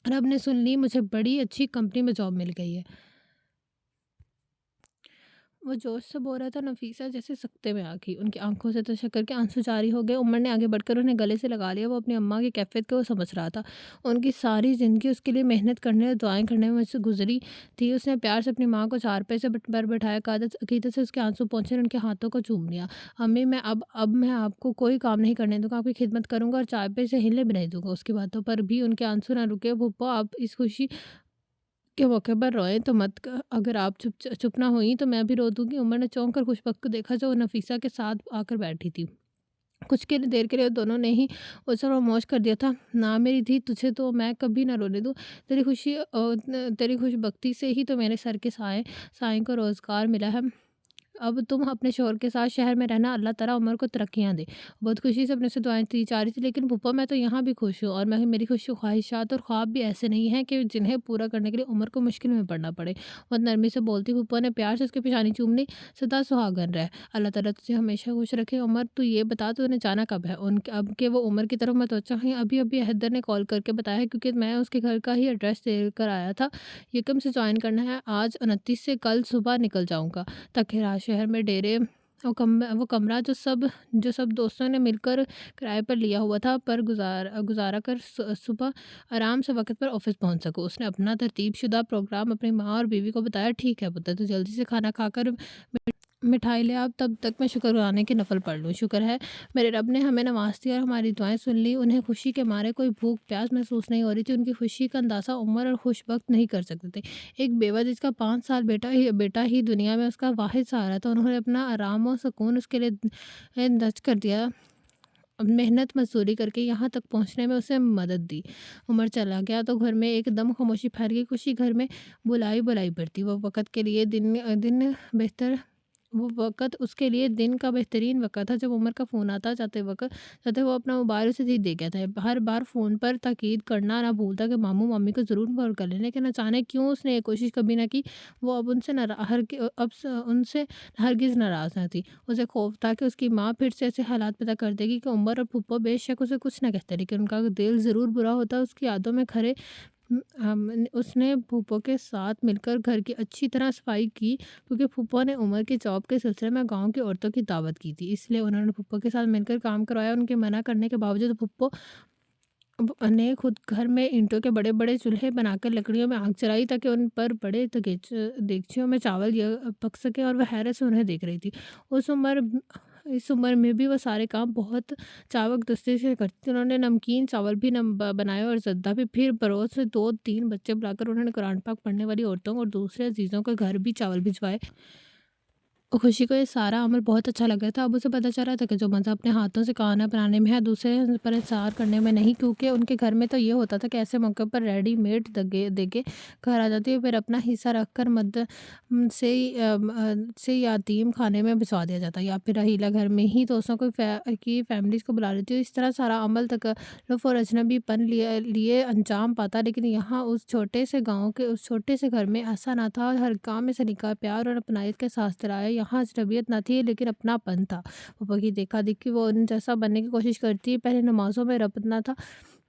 रब ने सुन ली, मुझे बड़ी अच्छी कंपनी में जॉब मिल गई है।" वो जोश से बोल रहा था, नफीसा जैसे सकते में आ गई। उनकी आंखों से तो शक्कर के आंसू जारी हो गए। उमर ने आगे बढ़कर उन्हें गले से लगा लिया। वो अपनी अम्मा की कैफियत को समझ रहा था। उनकी सारी ज़िंदगी उसके लिए मेहनत करने और दुआएं करने में मुझसे गुजरी थी। उसने प्यार से अपनी माँ को चारपाई से पर बैठाया, अकीदत से उसके आंसू पहुंचे और उनके हाथों को चूम लिया। "अम्मी, अब मैं आपको कोई काम नहीं करने दूंगा, आपकी खिदमत करूंगा और चारपाई से हिलने भी नहीं दूंगा।" उसकी बातों पर भी उनके आंसू न रुके। "फूफा, आप इस खुशी के मौके पर रोएँ तो मत, अगर आप चुप ना हुई तो मैं भी रो दूँगी।" उमर ने चौंक कर खुशबक को देखा, जो नफीसा के साथ आकर बैठी थी। कुछ के देर के लिए दोनों ने ही उस खामोश कर दिया था। ना मेरी धी, तुझे तो मैं कभी ना रोने दूँ। तेरी खुशबख्ती से ही तो मेरे सर के साईं को रोज़गार मिला है। अब तुम अपने शौहर के साथ शहर में रहना, अल्लाह ताला उमर को तरक्कियाँ दे। बहुत खुशी से अपने से दुआएँ दी जा रही थी, लेकिन फूफा मैं तो यहाँ भी खुश हूँ, और मेरी खुशी ख्वाहिशात और ख्वाब भी ऐसे नहीं हैं कि जिन्हें पूरा करने के लिए उमर को मुश्किल में पड़ना पड़े। बहुत नरमी से बोलती फूफा ने प्यार से उसकी पेशानी चूमनी। सदा सुहागन रह, अल्लाह ताला तुझे हमेशा खुश रखे। उमर, तू ये बता, तूने जाना कब है? उनके अब के वो उमर की तरफ मतवज्जा हैं। अभी अभी हैदर ने कॉल करके बताया है, क्योंकि मैं उसके घर का ही एड्रेस देकर आया था। यकम से ज्वाइन करना है, आज 29 से कल सुबह निकल जाऊँगा। तखेरा शहर में डेरे वो कमरा जो सब दोस्तों ने मिलकर किराए पर लिया हुआ था, पर गुजारा कर सुबह आराम से वक़्त पर ऑफ़िस पहुँच सकूँ। उसने अपना तरतीबशुदा प्रोग्राम अपनी माँ और बीवी को बताया। ठीक है पुत्र, तू जल्दी से खाना खाकर मिठाई ले आ, तब तक मैं शुक्रगुज़ारने की नफ़ल पढ़ लूँ। शुक्र है मेरे रब ने हमें नवाज़ दिया और हमारी दुआएँ सुन ली। उन्हें खुशी के मारे कोई भूख प्यास महसूस नहीं हो रही थी। उनकी खुशी का अंदाज़ा उमर और खुशबख्त नहीं कर सकते थे। एक बेवा जिसका 5 साल बेटा ही दुनिया में उसका वाहिद सहारा था, उन्होंने अपना आराम और सुकून उसके लिए दज कर दिया। मेहनत मज़दूरी करके यहाँ तक पहुँचने में उसे मदद दी। उमर चला गया तो घर में एकदम खामोशी फैल गई। खुशी घर में बुलाई-बुलाई बढ़ती। वो वक़्त उसके लिए दिन का बेहतरीन वक़्त था, जब उमर का फ़ोन आता। जाते वो अपना मोबाइल उसे दे गया था। हर बार फ़ोन पर ताकीद करना ना भूलता कि मामू मम्मी को ज़रूर फ़ोन कर लें, लेकिन अचानक क्यों उसने ये कोशिश कभी ना की। वो अब उनसे नारा हर कि अब स उनसे हरगिज़ नाराज़ ना थी। उसे खौफ़ था कि उसकी माँ फिर से ऐसे हालात पैदा कर देगी कि उमर और फूफा बेशक उसे कुछ ना कहते, लेकिन उनका दिल ज़रूर बुरा होता। उसकी यादों में खरे उसने फूफा के साथ मिलकर घर की अच्छी तरह सफाई की, क्योंकि फूफा ने उमर के जॉब के सिलसिले में गांव की औरतों की दावत की थी, इसलिए उन्होंने फूफा के साथ मिलकर काम करवाया। उनके मना करने के बावजूद फूफा ने खुद घर में ईंटों के बड़े बड़े चूल्हे बनाकर लकड़ियों में आग जलाई, ताकि उन पर बड़े देगचियों में चावल पक सके, और वह हैरत से उन्हें देख रही थी। उस उम्र इस उम्र में भी वो सारे काम बहुत चावक दस्ती से करती थी। उन्होंने नमकीन चावल भी बनाए और जद्दा भी। फिर पड़ोस से 2-3 बच्चे बुलाकर उन्होंने कुरान पाक पढ़ने वाली औरतों और दूसरे अजीज़ों के घर भी चावल भिजवाए। खुशी को ये सारा अमल बहुत अच्छा लगा था। अब उसे पता चल रहा था कि जो मज़ा अपने हाथों से खाना बनाने में है, दूसरे पर इंतज़ार करने में नहीं, क्योंकि उनके घर में तो ये होता था कि ऐसे मौके पर रेडीमेड दगे देके घर आ जाती है, फिर अपना हिस्सा रखकर से यतीम खाने में भिजवा दिया जाता, या फिर रहीला घर में ही दोस्तों की फैमिलीज़ को बुला लेती है। इस तरह सारा अमल तकल्लुफ़ और अजनबीपन लिए अंजाम पाता। लेकिन यहाँ उस छोटे से गाँव के उस छोटे से घर में ऐसा ना था। हर काम में सलीका, प्यार और अपनायत के साथ रहा। यहाँ अजनबियत ना थी, लेकिन अपनापन था। पापा की देखा-देखी वो उन जैसा बनने की कोशिश करती। पहले नमाज़ों में रपटना था,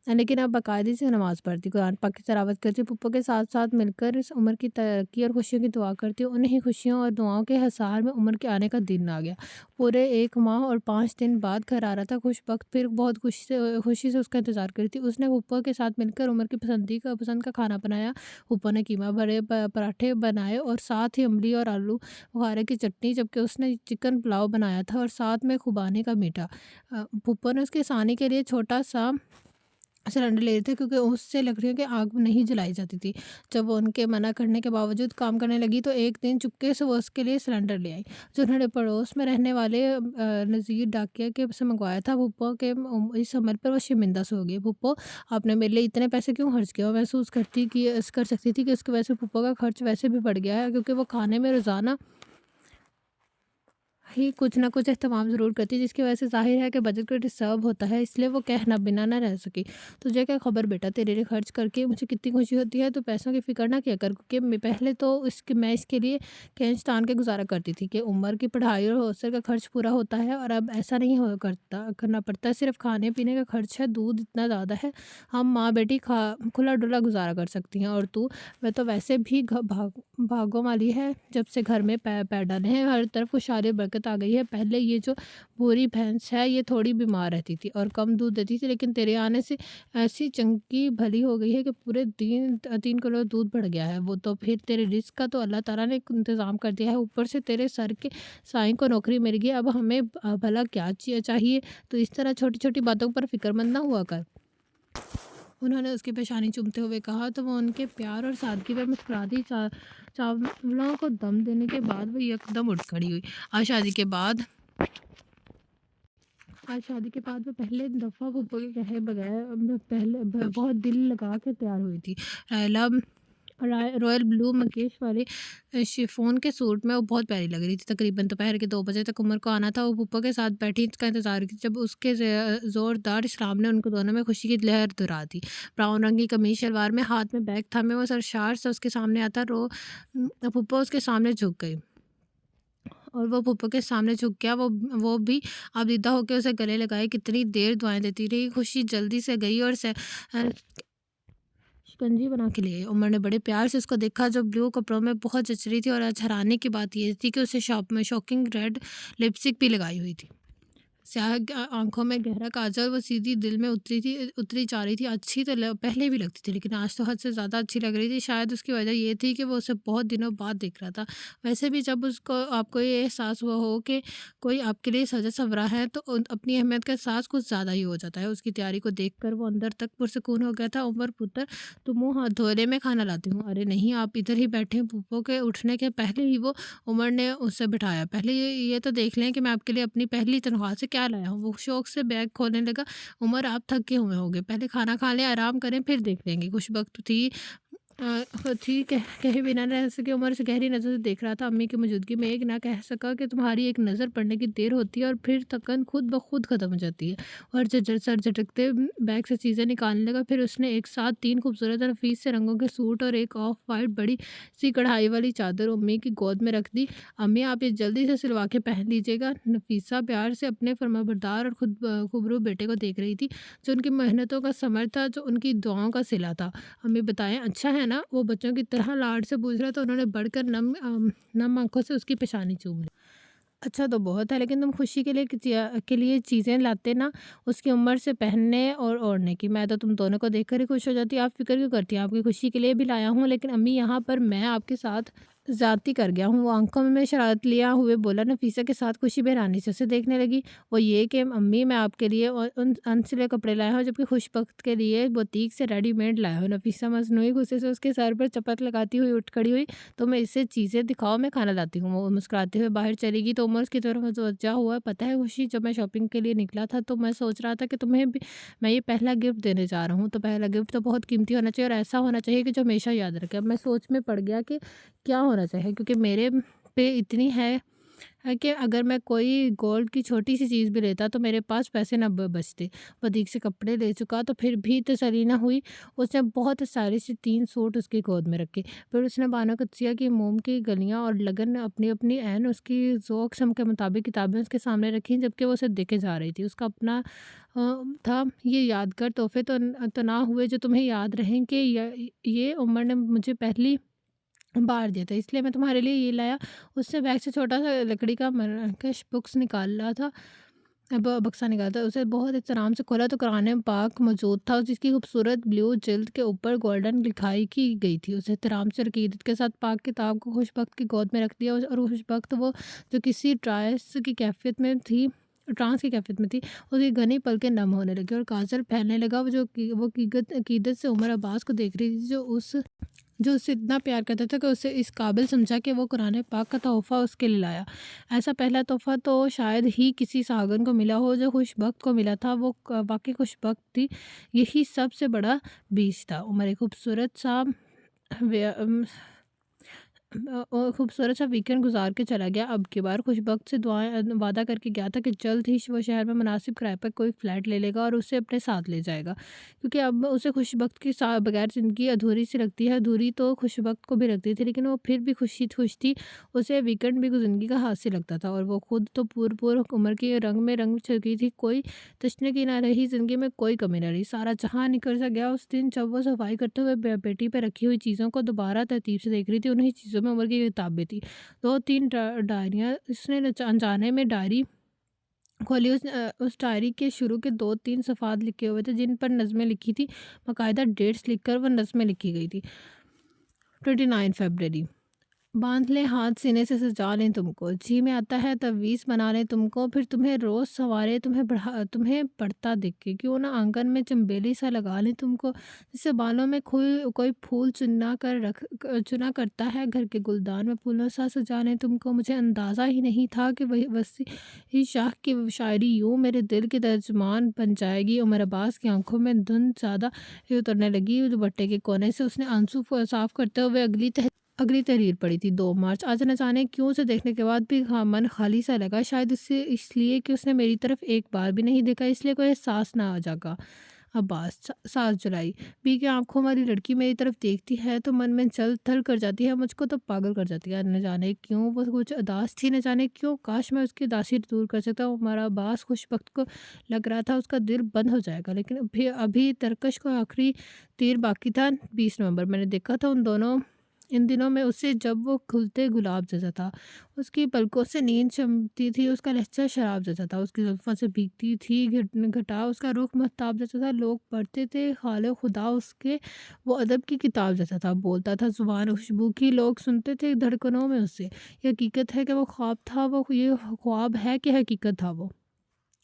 लेकिन अब बाकायदे से नमाज़ पढ़ती, कुरान पाक की तिलावत करती, पप्पो के साथ-साथ मिलकर इस उम्र की तरक्की और खुशियों की दुआ करती। उन्हीं खुशियों और दुआओं के हिसार में उम्र के आने का दिन आ गया। पूरे 1 माह और 5 दिन बाद घर आ रहा था। खुशबख्त फिर बहुत खुशी से उसका इंतज़ार करी थी। उसने पप्पो के साथ मिलकर उम्र की पसंद का खाना बनाया। पप्पो ने कीमा भरे पराठे बनाए और साथ ही इमली और आलू बुखारे की चटनी, जबकि उसने चिकन पुलाव बनाया था और साथ में खुबानी का मीठा। पप्पो ने उसके सानी के लिए छोटा-सा सिलेंडर ले रहे थे, क्योंकि उससे लकड़ियों की आग नहीं जलाई जाती थी। जब वो उनके मना करने के बावजूद काम करने लगी, तो एक दिन चुपके से वो उसके लिए सिलेंडर ले आई, जो उन्होंने पड़ोस में रहने वाले नज़ीर डाकिया के से मंगवाया था। फूफो के इस अमल पर वो शर्मिंदा से हो गई। फूफो, आपने मेरे लिए इतने पैसे क्यों खर्च किए? वो महसूस कर सकती थी कि उसकी वजह से फूफो का खर्च वैसे भी बढ़ गया है, क्योंकि वो खाने में रोज़ाना ही कुछ ना कुछ इस्तेमाल ज़रूर करती है, जिसकी वजह से ज़ाहिर है कि बजट का डिस्टर्ब होता है। इसलिए वो कहना बिना ना रह सकी। तुझे क्या खबर बेटा, तेरे लिए खर्च करके मुझे कितनी खुशी होती है। तो पैसों की फ़िक्र ना किया कर, क्योंकि पहले तो मैं इसके लिए खींच तान के गुजारा करती थी कि उम्र की पढ़ाई और हॉस्टल का खर्च पूरा होता है, और अब ऐसा नहीं हो करता करना पड़ता। सिर्फ खाने पीने का खर्च है, दूध इतना ज़्यादा है, हम माँ बेटी खा खुला डुला गुजारा कर सकती हैं। और तू, वह तो वैसे भी भागों वाली है। जब से घर में पैर डाले हैं, हर तरफ खुशहाली बरकत आ गई है। पहले ये जो बूढ़ी भैंस है, ये थोड़ी बीमार रहती थी और कम दूध देती थी, लेकिन तेरे आने से ऐसी चंकी भली हो गई है कि पूरे 3 किलो दूध बढ़ गया है। वो तो फिर तेरे रिस्क का तो अल्लाह ताला ने इंतज़ाम कर दिया है, ऊपर से तेरे सर के साईं को नौकरी मिल गई। अब हमें भला क्या चाहिए? तो इस तरह छोटी-छोटी बातों पर फ़िक्रमंद ना हुआ कर। उन्होंने उसकी पेशानी चूमते हुए कहा, तो वो उनके प्यार और सादगी पर मुस्कुराती। चावलों को दम देने के बाद वो एकदम उठ खड़ी हुई। आज शादी के बाद आज शादी के बाद मैं पहले दफ़ा फूफा के कहे बगैर मैं पहले बहुत दिल लगा के तैयार हुई थी। लायला रॉयल ब्लू मकेश वाले शिफॉन के सूट में वो बहुत प्यारी लग रही थी। तकरीबन दोपहर के 2 बजे तक उमर को आना था। वो फूफा के साथ बैठी इसका इंतज़ार की जब उसके ज़ोरदार इस्लाम ने उनको दोनों में खुशी की लहर दुरा दी। ब्राउन रंग की कमीज़ शलवार में, हाथ में बैग था में वो सरशार से उसके सामने आता फूफा उसके सामने झुक गई। और वो फूफा के सामने झुक गया। वो भी आबीदा होके उसे गले लगाए। कितनी देर दुआएँ देती रही। खुशी जल्दी से गई और शिकंजी बना के ले आई। उमर ने बड़े प्यार से उसको देखा जो ब्लू कपड़ों में बहुत जच रही थी। और आज हैरानी की बात ये थी कि उसे शॉप में शॉकिंग रेड लिपस्टिक भी लगाई हुई थी। स्याह आँखों में गहरा काजल वो सीधी दिल में उतरी जा रही थी। अच्छी तो पहले भी लगती थी लेकिन आज तो हद से ज़्यादा अच्छी लग रही थी। शायद उसकी वजह ये थी कि वो उसे बहुत दिनों बाद देख रहा था। वैसे भी जब उसको आपको ये एहसास हुआ हो कि कोई आपके लिए सजा संवरा है तो अपनी अहमियत का एहसास कुछ ज़्यादा ही हो जाता है। उसकी तैयारी को देख कर वो अंदर तक पुरसकून हो गया था। उमर पुत्र तुम मुँह हाथ धो ले, मैं खाना लाती हूँ। अरे नहीं, आप इधर ही बैठे। पप्पो के उठने के पहले ही वो उमर ने उसे बिठाया। पहले ये तो देख लें कि मैं आपके लिए अपनी पहली तनख्वाह से क्या लाया हूँ। वो शौक से बैग खोलने लगा। उमर, आप थके हुए होंगे, पहले खाना खा लें, आराम करें, फिर देख लेंगे। कुछ वक्त थी कहे बिना रह सके। उमर से गहरी नज़र से देख रहा था। अम्मी की मौजूदगी में एक ना कह सका कि तुम्हारी एक नज़र पड़ने की देर होती है और फिर थकन खुद ब खुद ख़त्म हो जाती है। और सर झटकते बैग से चीज़ें निकालने लगा। फिर उसने एक साथ 3 खूबसूरत और नफीस से रंगों के सूट और एक ऑफ वाइट बड़ी सी कढ़ाई वाली चादर अम्मी की गोद में रख दी। अम्मी, आप ये जल्दी से सिलवा के पहन लीजिएगा। नफीसा प्यार से अपने फरमाबरदार और खुद खूबरू बेटे को देख रही थी जो उनकी मेहनतों का समर था, जो उनकी दुआओं का सिला था। हमें बताएं, अच्छा है ना? वो बच्चों की तरह लाड से पूछ रहा था। उन्होंने बढ़कर नम आंखों से उसकी पेशानी चूम ली। अच्छा तो बहुत है, लेकिन तुम खुशी के लिए चीज़ें लाते ना, उसकी उम्र से पहनने और ओढ़ने की। मैं तो तुम दोनों को देखकर ही खुश हो जाती। आप फिक्र क्यों करती हैं? आपकी खुशी के लिए भी लाया हूँ। लेकिन अम्मी, यहाँ पर मैं आपके साथ ज़्यादती कर गया हूँ। वो आंखों में शरारत लिया हुए बोला। नफीसा के साथ खुशी बेरानी से उसे देखने लगी। वो ये कि अम्मी, मैं आपके लिए और उन अनसिले कपड़े लाया हूँ जबकि खुशबख्त के लिए बुटीक से रेडीमेड लाया हूँ। नफीसा मसनूई गुस्से से उसके सर पर चपत लगाती हुई उठ खड़ी हुई। तो मैं इससे चीज़ें दिखाओ, मैं खाना लाती हूँ। वो मुस्कुराते हुए बाहर चली गई तो उमर उसकी तरफ मुतवज्जा हुआ। पता है खुशी, जब मैं शॉपिंग के लिए निकला था तो मैं सोच रहा था कि तुम्हें भी मैं ये पहला गिफ्ट देने जा रहा हूँ। तो पहला गिफ्ट तो बहुत कीमती होना चाहिए और ऐसा होना चाहिए कि जो हमेशा याद रखे। अब मैं सोच में पड़ गया कि क्या होना चाहिए, क्योंकि मेरे पे इतनी है कि अगर मैं कोई गोल्ड की छोटी-सी चीज़ भी लेता तो मेरे पास पैसे ना बचते। बतीक से कपड़े ले चुका तो फिर भी तसल्ली ना हुई। उसने बहुत सारी सी 3 सूट उसकी गोद में रखे। फिर उसने बानो कच्चिया की मोम की गलियाँ और लगन अपनी-अपनी ऐन उसकी ज़ौक-ज़म के मुताबिक किताबें उसके सामने रखी जबकि वो उसे देखे जा रही थी। उसका अपना था, ये यादगार तोहफ़े तो ना हुए जो तुम्हें याद रहें कि ये उमर ने मुझे पहली बार दिया था, इसलिए मैं तुम्हारे लिए ये लाया। उससे बैग से छोटा-सा लकड़ी का मरकश बुक्स निकाला था। बक्सा निकाला था। उसे बहुत एहतराम से खोला तो कुरान पाक मौजूद था जिसकी खूबसूरत ब्लू जिल्द के ऊपर गोल्डन लिखाई की गई थी। उसे एहतराम से और अकीदत के साथ पाक किताब को खुशबख्त की गोद में रख दिया। और खुशबख्त वो जो किसी ट्रांस की कैफियत में थी, उसकी घनी पलकें नम होने लगी और काजल फैलने लगा। वो अकीदत से उमर अब्बास को देख रही थी जो उससे इतना प्यार करता था कि उसे इस काबिल समझा कि वो कुरान पाक का तोहफ़ा उसके लिए लाया। ऐसा पहला तोहफ़ा तो शायद ही किसी सागन को मिला हो जो खुशबख्त को मिला था। वो वाक़ई खुशबख्त थी। यही सबसे बड़ा बीज था। उमर एक खूबसूरत सा वीकेंड गुजार के चला गया। अब की बार खुशबख्त से वादा करके गया था कि जल्द ही वो शहर में मुनासिब किराए पर कोई फ्लैट ले लेगा और उसे अपने साथ ले जाएगा, क्योंकि अब उसे खुशबख्त के साथ बगैर ज़िंदगी अधूरी सी लगती है। अधूरी तो खुशबख्त को भी लगती थी, लेकिन वो फिर भी खुश थी। उसे वीकेंड भी ज़िंदगी का हाथ से लगता था और वो खुद तो पूर उम्र के रंग में रंग चुकी थी। कोई तशने की ना रही, ज़िंदगी में कोई कमी ना रही। सारा जहाँ निकल सा गया उस दिन जब वो सफाई करते हुए पेटी पे रखी हुई चीज़ों को दोबारा तरतीब से देख रही थी। उन्हीं चीज़ों में उम्र की किताबें थी। 2-3 डायरियाँ उसने अनजाने में डायरी खोली। उस डायरी के शुरू के 2-3 सफ़ात लिखे हुए थे जिन पर नज़में लिखी थी। बाकायदा डेट्स लिखकर वो नज़में लिखी गई थी। 29 फ़रवरी, बाँध लें हाथ सीने से सजा लें तुमको, जी में आता है तवीज़ बना लें तुमको, फिर तुम्हें रोज़ सवारे तुम्हें पढ़ता देखे, क्यों ना आँगन में चंबेली सा लगा लें तुमको, जैसे बालों में कोई कोई फूल चुना करता है, घर के गुलदान में फूलों सा सजा लें तुमको। मुझे अंदाज़ा ही नहीं था कि वही वसी शाख की शायरी यूँ मेरे दिल की तर्जुमान बन जाएगी। उमर अब्बास की आँखों में धुंध ज़्यादा ही उतरने लगी। दुपट्टे के कोने से उसने आंसू साफ करते हुए अगली तहरीर पड़ी थी, 2 मार्च। आज न जाने क्यों उसे देखने के बाद भी मन खाली सा लगा, शायद इससे इसलिए कि उसने मेरी तरफ एक बार भी नहीं देखा, इसलिए कोई एहसास ना आ जागा। अब्बास 7 जुलाई। बी की आंखों वाली लड़की मेरी तरफ देखती है तो मन में जल थल कर जाती है, मुझको तो पागल कर जाती है। न जाने क्यों वो कुछ उदास थी, न जाने क्यों, काश मैं उसकी उदासी दूर कर सकता। हमारा अब्बास खुशबख्त को लग रहा था उसका दिल बंद हो जाएगा, लेकिन अभी अभी तरकश का आखिरी तीर बाकी था। 20 नवंबर। मैंने देखा था इन दिनों में उसे, जब वो खुलते गुलाब जैसा था, उसकी पलकों से नींद चमकती थी, उसका लहजा शराब जैसा था, उसकी जुल्फ़ों से भीगती थी घटा, उसका रुख महताब जैसा था। लोग पढ़ते थे खाले खुदा उसके, वो अदब की किताब जैसा था, बोलता था ज़ुबान खुशबू की, लोग सुनते थे धड़कनों में उससे। ये हकीकत है कि वो ख्वाब था, वो ये ख्वाब है कि हकीकत था वो।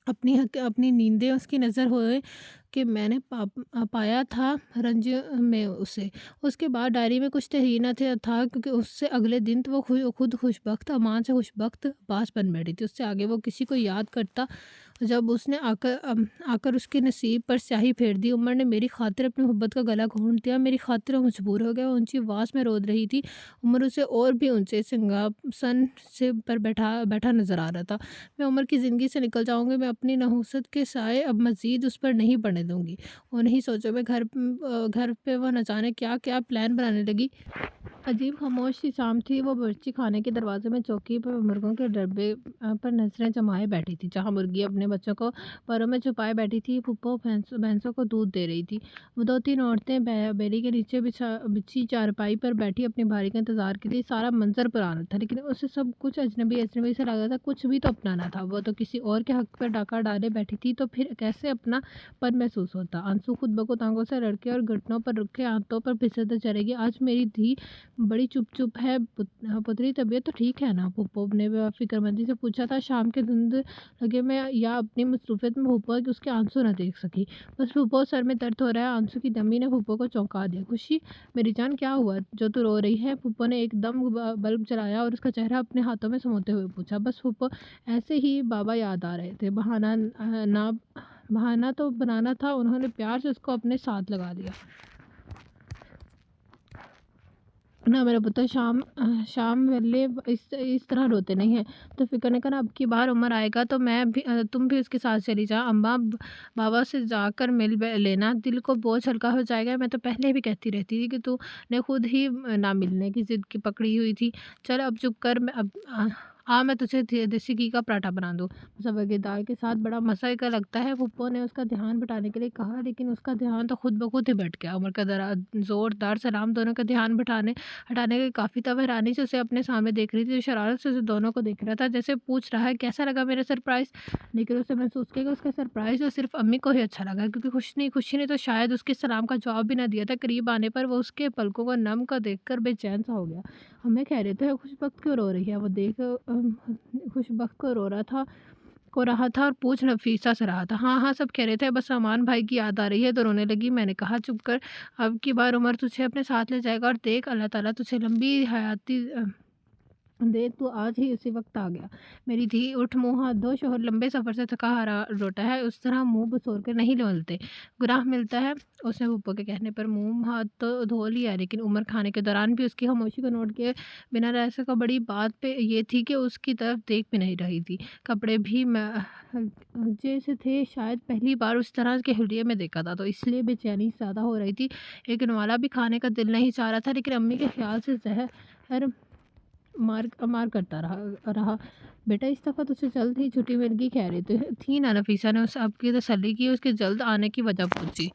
अपनी नींदें उसकी नज़र होए कि मैंने पाया था रंज में उसे। उसके बाद डायरी में कुछ तहरीर न था, क्योंकि उससे अगले दिन तो वो खुद खुशबख्त, अमान से खुशबख्त बास बन बैठी थी। उससे आगे वो किसी को याद करता, जब उसने आकर उसके नसीब पर स्याही फेर दी। उमर ने मेरी खातिर अपनी मोहब्बत का गला घोंट दिया, मेरी खातिर वो मजबूर हो गया। वो ऊंची आवाज़ में रो रही थी। उमर उसे और भी ऊंचे सिंहासन से पर बैठा बैठा नजर आ रहा था। मैं उमर की ज़िंदगी से निकल जाऊंगी, मैं अपनी नहुसत के साए अब मज़ीद उस पर नहीं पड़ने दूंगी। उन्हीं सोचों में घर पे वो न जाने क्या क्या प्लान बनाने लगी। अजीब खामोश सी शाम थी। वो बावर्ची खाने के दरवाजे में चौकी पर मुर्गों के डब्बे पर नजरें जमाए बैठी थी, जहाँ मुर्गी अपने बच्चों को परों में छुपाए बैठी थी। फुप्पो भैंसों को दूध दे रही थी। वो 2-3 औरतें बेली के नीचे बिछी चारपाई पर बैठी अपनी भारी का इंतजार की थी। सारा मंजर पुराना था, लेकिन उसे सब कुछ अजनबी अजनबी से लग रहा था। कुछ भी तो अपना ना था। वो तो किसी और के हक पर डाका डाले बैठी थी, तो फिर कैसे अपना पन महसूस होता। आंसू खुद ब खुद आंखों से लड़के और घुटनों पर रुके हाथों पर फिसलते चलेगी। आज मेरी धी बड़ी चुप-चुप है। पुत्री तबीयत तो ठीक है ना? फूफो ने फ़िक्रमंदी से पूछा था। शाम के धुंध लगे में या अपनी मसरूफ़ियत में फूफो कि उसके आंसू ना देख सकी। बस फूफो, सर में दर्द हो रहा है। आंसू की दमी ने फूफो को चौंका दिया। खुशी, मेरी जान क्या हुआ जो तू रो रही है? फूफो ने एकदम बल्ब जलाया और उसका चेहरा अपने हाथों में समोते हुए पूछा। बस फूफो, ऐसे ही बाबा याद आ रहे थे। बहाना तो बनाना था। उन्होंने प्यार से उसको अपने साथ लगा लिया। ना मेरा पुत्र शाम वेले इस तरह रोते नहीं हैं। तो फ़िक्र नहीं करना, अब की बार उमर आएगा तो तुम भी उसके साथ चली जा। अम्मा बाबा से जाकर मिल लेना, दिल को बोझ हल्का हो जाएगा। मैं तो पहले भी कहती रहती थी कि तूने खुद ही ना मिलने की ज़िद की पकड़ी हुई थी। चल अब चुप कर, मैं तुझे देसी घी का पराठा बना दूँ। मुसव्वर की दाल के साथ बड़ा मज़े का लगता है। फूफो ने उसका ध्यान बटाने के लिए कहा, लेकिन उसका ध्यान तो खुद ब खुद ही भट गया। उमर का ज़ोरदार सलाम दोनों का ध्यान हटाने के काफ़ी था। वह हैरानी से उसे अपने सामने देख रही थी, जो शरारत से उसे दोनों को देख रहा था, जैसे पूछ रहा है कैसा लगा मेरा सरप्राइज़। लेकिन उसे महसूस किया कि उसका सरप्राइज़ तो सिर्फ अम्मी को ही अच्छा लगा, क्योंकि खुशी ने तो शायद उसके सलाम का जवाब भी ना दिया था। करीब आने पर वो उसके पलकों को नम कर देखकर बेचैन सा हो गया। हमें कह रहे थे खुशबख्त क्यों रो रही है? वो देख खुशबख्त को रहा था और पूछ नफीसा से रहा था। हाँ हाँ, सब कह रहे थे, बस अमान भाई की याद आ रही है तो रोने लगी। मैंने कहा चुप कर, अब की बार उमर तुझे अपने साथ ले जाएगा, और देख अल्लाह ताला तुझे लंबी हयाती दे। तू आज ही उसी वक्त आ गया। मेरी धी उठ, मुंह हाथ धो। शोहर लंबे सफ़र से थका हारा लौटा है, उस तरह मुंह बसोर कर नहीं मिलते, गुनाह मिलता है। उसने पप्पो के कहने पर मुंह हाथ तो धो लिया, लेकिन उमर खाने के दौरान भी उसकी खामोशी को नोट किए बिना रह सका। बड़ी बात पे ये थी कि उसकी तरफ देख भी नहीं रही थी। कपड़े भी जैसे थे, शायद पहली बार उस तरह के हुलिये में देखा था, तो इसलिए बेचैनी ज़्यादा हो रही थी। एक नवाला भी खाने का दिल नहीं चाह रहा था, लेकिन अम्मी के ख्याल से जहर मार मार करता रहा। बेटा, इस दफ़ा तुझे जल्द ही छुट्टी मिल गई, कह रही थी ना? नफीसा ने उस अब की तसल्ली की, उसके जल्द आने की वजह पूछी।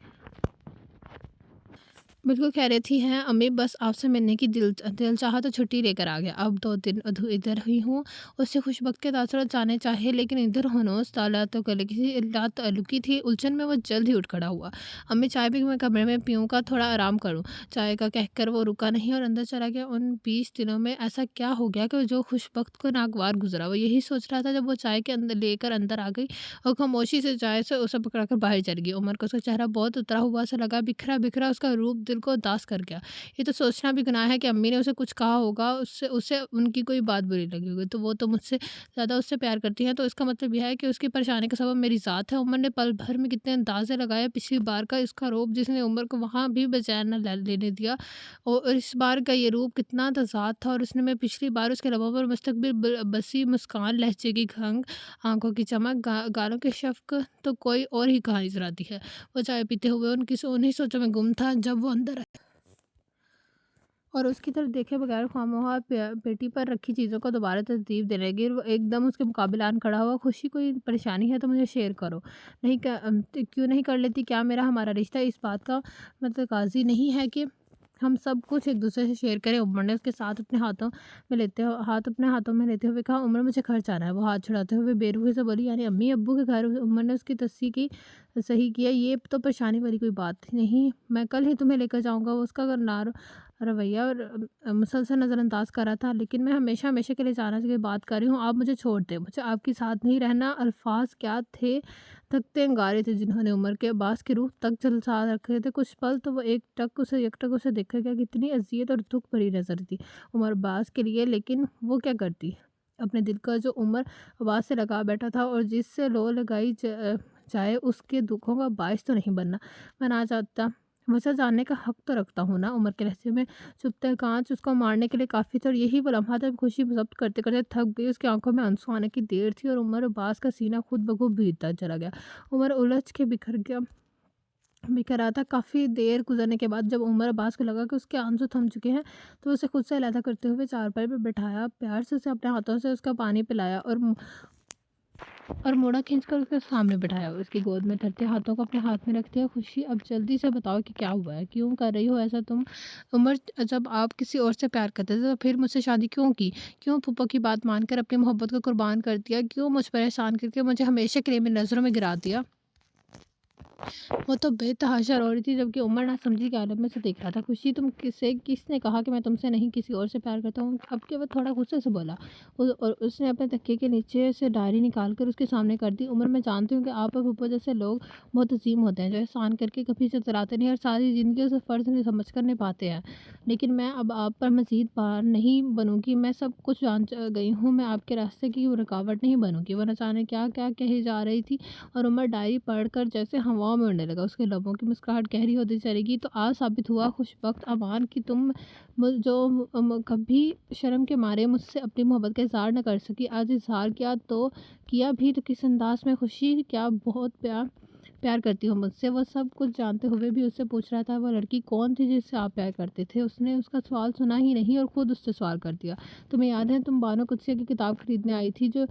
बिल्कुल कह रही थी हैं अम्मी, बस आपसे मिलने की दिल चाहा तो छुट्टी लेकर आ गया। अब 2 दिन इधर ही हूँ। उससे खुशबख्त के तासुरात जाने चाहे, लेकिन इधर हनोस ताला तो गले की लाताल्लुकी थी। उलझन में वो जल्द ही उठ खड़ा हुआ। अम्मी, चाय भी मैं कमरे में पीऊँ का, थोड़ा आराम करूँ। चाय का कहकर वो रुका नहीं और अंदर चला गया। उन 20 दिनों में ऐसा क्या हो गया कि जो खुशबख्त को नागवार गुज़रा? वो यही सोच रहा था जब वो चाय के अंदर लेकर अंदर आ गई और खामोशी से चाय से उसे पकड़ाकर बाहर चली गई। उमर को उसका चेहरा बहुत उतरा हुआ सा लगा, बिखरा-बिखरा उसका रूप दिल को उदास कर गया। ये तो सोचना भी गुनाह है कि अम्मी ने उसे कुछ कहा होगा, उससे उसे उनकी कोई बात बुरी लगी होगी, तो वो तो मुझसे ज़्यादा उससे प्यार करती हैं, तो इसका मतलब यह है कि उसकी परेशानी का सबब मेरी ज़ात है। उमर ने पल भर में कितने अंदाज़े लगाए पिछली बार का इसका रूप, जिसने उमर को वहाँ भी बेचैन न लेने दिया, और इस बार का ये रूप कितना तज़ाद था। और उसने मैं पिछली बार उसके लबों पर मुस्तकबिल बसी मुस्कान, लहजे की खंग, आँखों की चमक, गालों की शफ़क़त तो कोई और ही कहानी सुनाती है। वो चाय पीते हुए उन्हीं सोचों में गुम था जब वो अंदर आया और उसकी तरफ देखे बगैर खामोहा पेटी पर रखी चीज़ों को दोबारा तरतीब देने लगी। वो एकदम उसके मुकाबले आन खड़ा हुआ। खुशी, कोई परेशानी है तो मुझे शेयर करो। नहीं क्यों नहीं कर लेती? क्या मेरा हमारा रिश्ता इस बात का मतलब काजी नहीं है कि हम सब कुछ एक दूसरे से शेयर करें? उमर ने उसके साथ अपने हाथों में लेते हुए कहा, उमर, मुझे घर जाना है। वो हाथ छुड़ाते हुए बेरुखी से बोली, यानी अम्मी अब्बू के घर? उमर ने उसकी तस्सी की, सही किया, ये तो परेशानी वाली कोई बात नहीं, मैं कल ही तुम्हें लेकर जाऊंगा। वो उसका रवैया और मुसलसल नज़रअंदाज कर रहा था। लेकिन मैं हमेशा हमेशा के लिए जाना की बात कर रही हूँ, आप मुझे छोड़ दें, मुझे आपके साथ नहीं रहना। अल्फाज क्या थे, थकते अंगारे थे जिन्होंने उमर के अब्बास की रूह तक झलसा रखे थे। कुछ पल तो वो एकटक उसे देखा गया, कितनी अजियत और दुख भरी नजर थी उमर अब्बास के लिए। लेकिन वो क्या करती? अपने दिल का जो उमर अब्बास से लगा बैठा था और जिससे लो लगाई जाए, उसके दुखों का बायस तो नहीं बनना। मैं ना चाहता, वजह जानने का हक तो रखता हूँ ना। उमर के लहजे में चुभता कांच उसको मारने के लिए काफ़ी था, और यही वो लम्हा जब खुशी जब्त करते करते थक गई। उसकी आंखों में आंसू आने की देर थी और उमर अब्बास का सीना खुद ब खुद भीगता चला गया। उमर उलझ के बिखर रहा था। काफ़ी देर गुजरने के बाद जब उमर अब्बास को लगा कि उसके आंसू थम चुके हैं, तो उसे खुद से अलहदा करते हुए चारपाई पर बिठाया, प्यार से उसे अपने हाथों से उसका पानी पिलाया और मोड़ा खींचकर उसके सामने बिठाया। उसकी गोद में धरते हाथों को अपने हाथ में रख दिया। खुशी, अब जल्दी से बताओ कि क्या हुआ है? क्यों कर रही हो ऐसा तुम? उमर, जब आप किसी और से प्यार करते थे तो फिर मुझसे शादी क्यों की? क्यों फूफा की बात मानकर अपनी मोहब्बत को कुर्बान कर दिया? क्यों मुझ पर एहसान करके मुझे हमेशा के लिए मेरी नज़रों में गिरा दिया? वो तो बेतहाशा रो रही थी, जबकि उमर ना समझी के आलम में से देख रहा था। खुशी, किसने कहा कि मैं तुमसे नहीं किसी और से प्यार करता हूँ? अब के वो थोड़ा गुस्से से बोला। और उसने अपने तकिए के नीचे से डायरी निकाल कर उसके सामने कर दी। उमर, मैं जानती हूँ कि आप और फूफा जैसे लोग बहुत अजीम होते हैं, जो एहसान करके कभी से चलाते नहीं और सारी ज़िंदगी उसे फ़र्ज नहीं समझ कर निभाते हैं। लेकिन मैं अब आप पर मज़ीद बार नहीं बनूँगी। मैं सब कुछ गई हूँ। मैं आपके रास्ते की रुकावट नहीं बनूँगी। वो न जाने क्या क्या कही जा रही थी और उमर डायरी पढ़कर जैसे हवाओं में उड़ने लगा। उसके लबों की मुस्कुराहट गहरी होती चलेगी। तो आज साबित हुआ खुशबख्त अमान कि तुम कभी शर्म के मारे मुझसे अपनी मोहब्बत का इज़हार न कर सकी, आज इज़हार किया तो किया भी तो किस अंदाज में? खुशी, क्या बहुत प्यार प्यार करती हो मुझसे? वो सब कुछ जानते हुए भी उससे पूछ रहा था, वो लड़की कौन थी जिससे आप प्यार करते थे? उसने उसका सवाल सुना ही नहीं और खुद उससे सवाल कर दिया। तुम्हें याद है, तुम बानो कुदसिया की किताब खरीदने आई थी, जो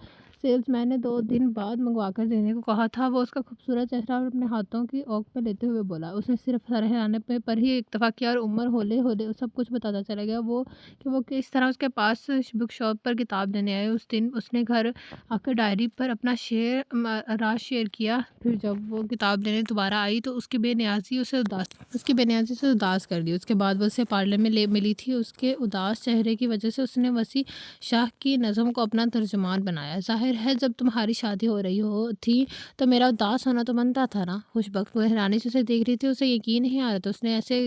सेल्समैन ने 2 दिन बाद मंगवा कर देने को कहा था? वो उसका खूबसूरत चेहरा और अपने हाथों की ओंख पे लेते हुए बोला। उसने सिर्फ सर हिलाने पे पर ही इत्तेफ़ाक किया और उमर हौले-हौले सब कुछ बताता चला गया। वो किस तरह उसके पास बुक शॉप पर किताब लेने आए। उस दिन उसने घर आकर डायरी पर अपना राज शेयर किया। फिर जब वो किताब लेने दोबारा आई तो उसकी बेनियाज़ी से उदास कर दी। उसके बाद वो उसे पार्लर में ले मिली थी। उसके उदास चेहरे की वजह से उसने वसी शाह की नज़म को अपना तर्जुमान बनाया। ज़ाहिर है, जब तुम्हारी शादी हो रही थी तो मेरा उदास होना तो बनता था ना। खुशबख्त वो हैरानी से उसे देख रही थी, उसे यकीन नहीं आ रहा था। उसने ऐसे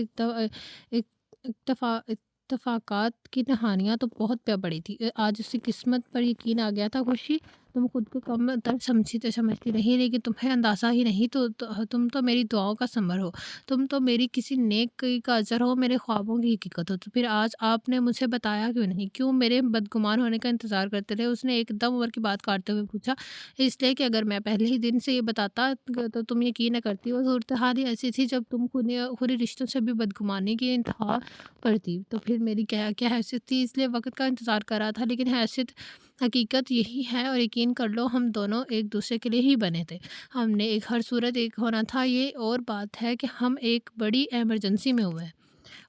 इत्तफ़ाक़ात की कहानियाँ तो बहुत पढ़ी थी। आज उसकी किस्मत पर यकीन आ गया था। खुशी, तुम खुद को कम तर समझती नहीं, लेकिन तुम्हें अंदाज़ा ही नहीं, तुम तो मेरी दुआओं का समर हो। तुम तो मेरी किसी नेकी का अजर हो, मेरे ख्वाबों की हकीकत हो। तो फिर आज आपने मुझे बताया क्यों नहीं? क्यों मेरे बदगुमान होने का इंतज़ार करते रहे? उसने एकदम उमर की बात काटते हुए पूछा। इसलिए कि अगर मैं पहले ही दिन से ये बताता तो तुम यकीन न करती। वो सूरत हाल ही ऐसी थी जब तुम खुद ही रिश्तों से भी बदगुमानी की इंतहा पर थी। तो फिर मेरी क्या क्या हैसियत थी? इसलिए वक़्त का इंतज़ार कर रहा था। लेकिन हैसियत, हकीकत यही है, और यकीन कर लो, हम दोनों एक दूसरे के लिए ही बने थे। हमने एक हर सूरत एक होना था। ये और बात है कि हम एक बड़ी इमरजेंसी में हुए।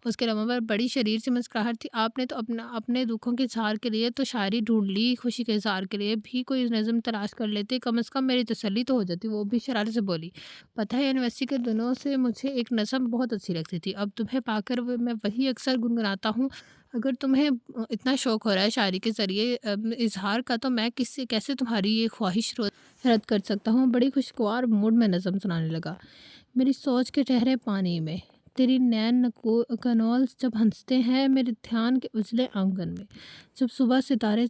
उसके अलावा वह बड़ी शरीर से मुस्कुराहट थी। आपने तो अपने दुखों के इज़हार के लिए तो शायरी ढूँढ ली, खुशी के इज़हार के लिए भी कोई नज़्म तलाश कर लेते, कम से कम मेरी तसल्ली तो हो जाती। वो भी शरारत से बोली, पता है यूनिवर्सिटी के दिनों से मुझे एक नज़्म बहुत अच्छी लगती थी। अब तुम्हें पाकर मैं वही अक्सर गुनगुनाता हूँ। अगर तुम्हें इतना शौक हो रहा है शायरी के ज़रिए इज़हार का, तो मैं किससे कैसे तुम्हारी ये ख्वाहिश रद्द कर सकता हूँ। बड़ी खुशगवार मूड में नज़्म सुनाने लगा। मेरी सोच के ठहरे पानी में, तेरी नैन कनौल जब हंसते हैं मेरे ध्यान के उजले आंगन में, जब सुबह सितारे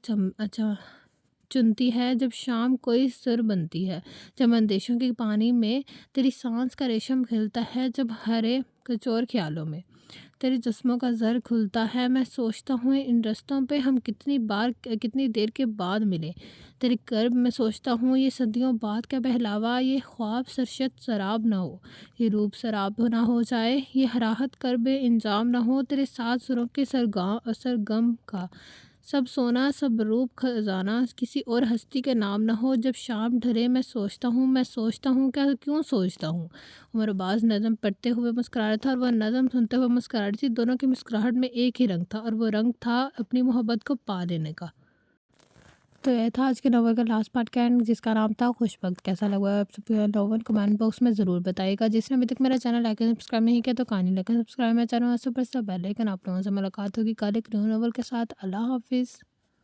चुनती है, जब शाम कोई सुर बनती है, जब अंदेशों के पानी में तेरी सांस का रेशम खिलता है, जब हरे कचोर ख्यालों में तेरे जिस्मों का ज़र खुलता है, मैं सोचता हूँ इन रस्तों पे हम कितनी देर के बाद मिले। तेरे कर्ब में सोचता हूँ ये सदियों बाद का बहलावा, ये ख्वाब सरशत शराब ना हो, ये रूप शराब ना हो जाए, ये हराहत कर्ब इंजाम ना हो, तेरे साथ सुरों के सरगम का सब सोना सब रूप खजाना किसी और हस्ती के नाम ना हो। जब शाम ढले मैं सोचता हूँ क्या क्यों सोचता हूँ। उमर अब्बास नज़म पढ़ते हुए मुस्कुरा रहा था और वह नज़म सुनते हुए मुस्कुरा रही थी। दोनों की मुस्कुराहट में एक ही रंग था और वो रंग था अपनी मोहब्बत को पा लेने का। तो यह था आज के नॉवल का लास्ट पार्ट का एंड, जिसका नाम था खुशबख्त। कैसा लगा आप सब नॉवल कमेंट बॉक्स में ज़रूर बताइएगा। जिसने अभी तक मेरा चैनल लाइक सब्सक्राइब नहीं किया तो कहानी लाइक सब्सक्राइब, मैं channel super star bell icon. आप लोगों से मुलाकात होगी कल एक न्यू नॉवल के साथ। अल्लाह हाफिज़।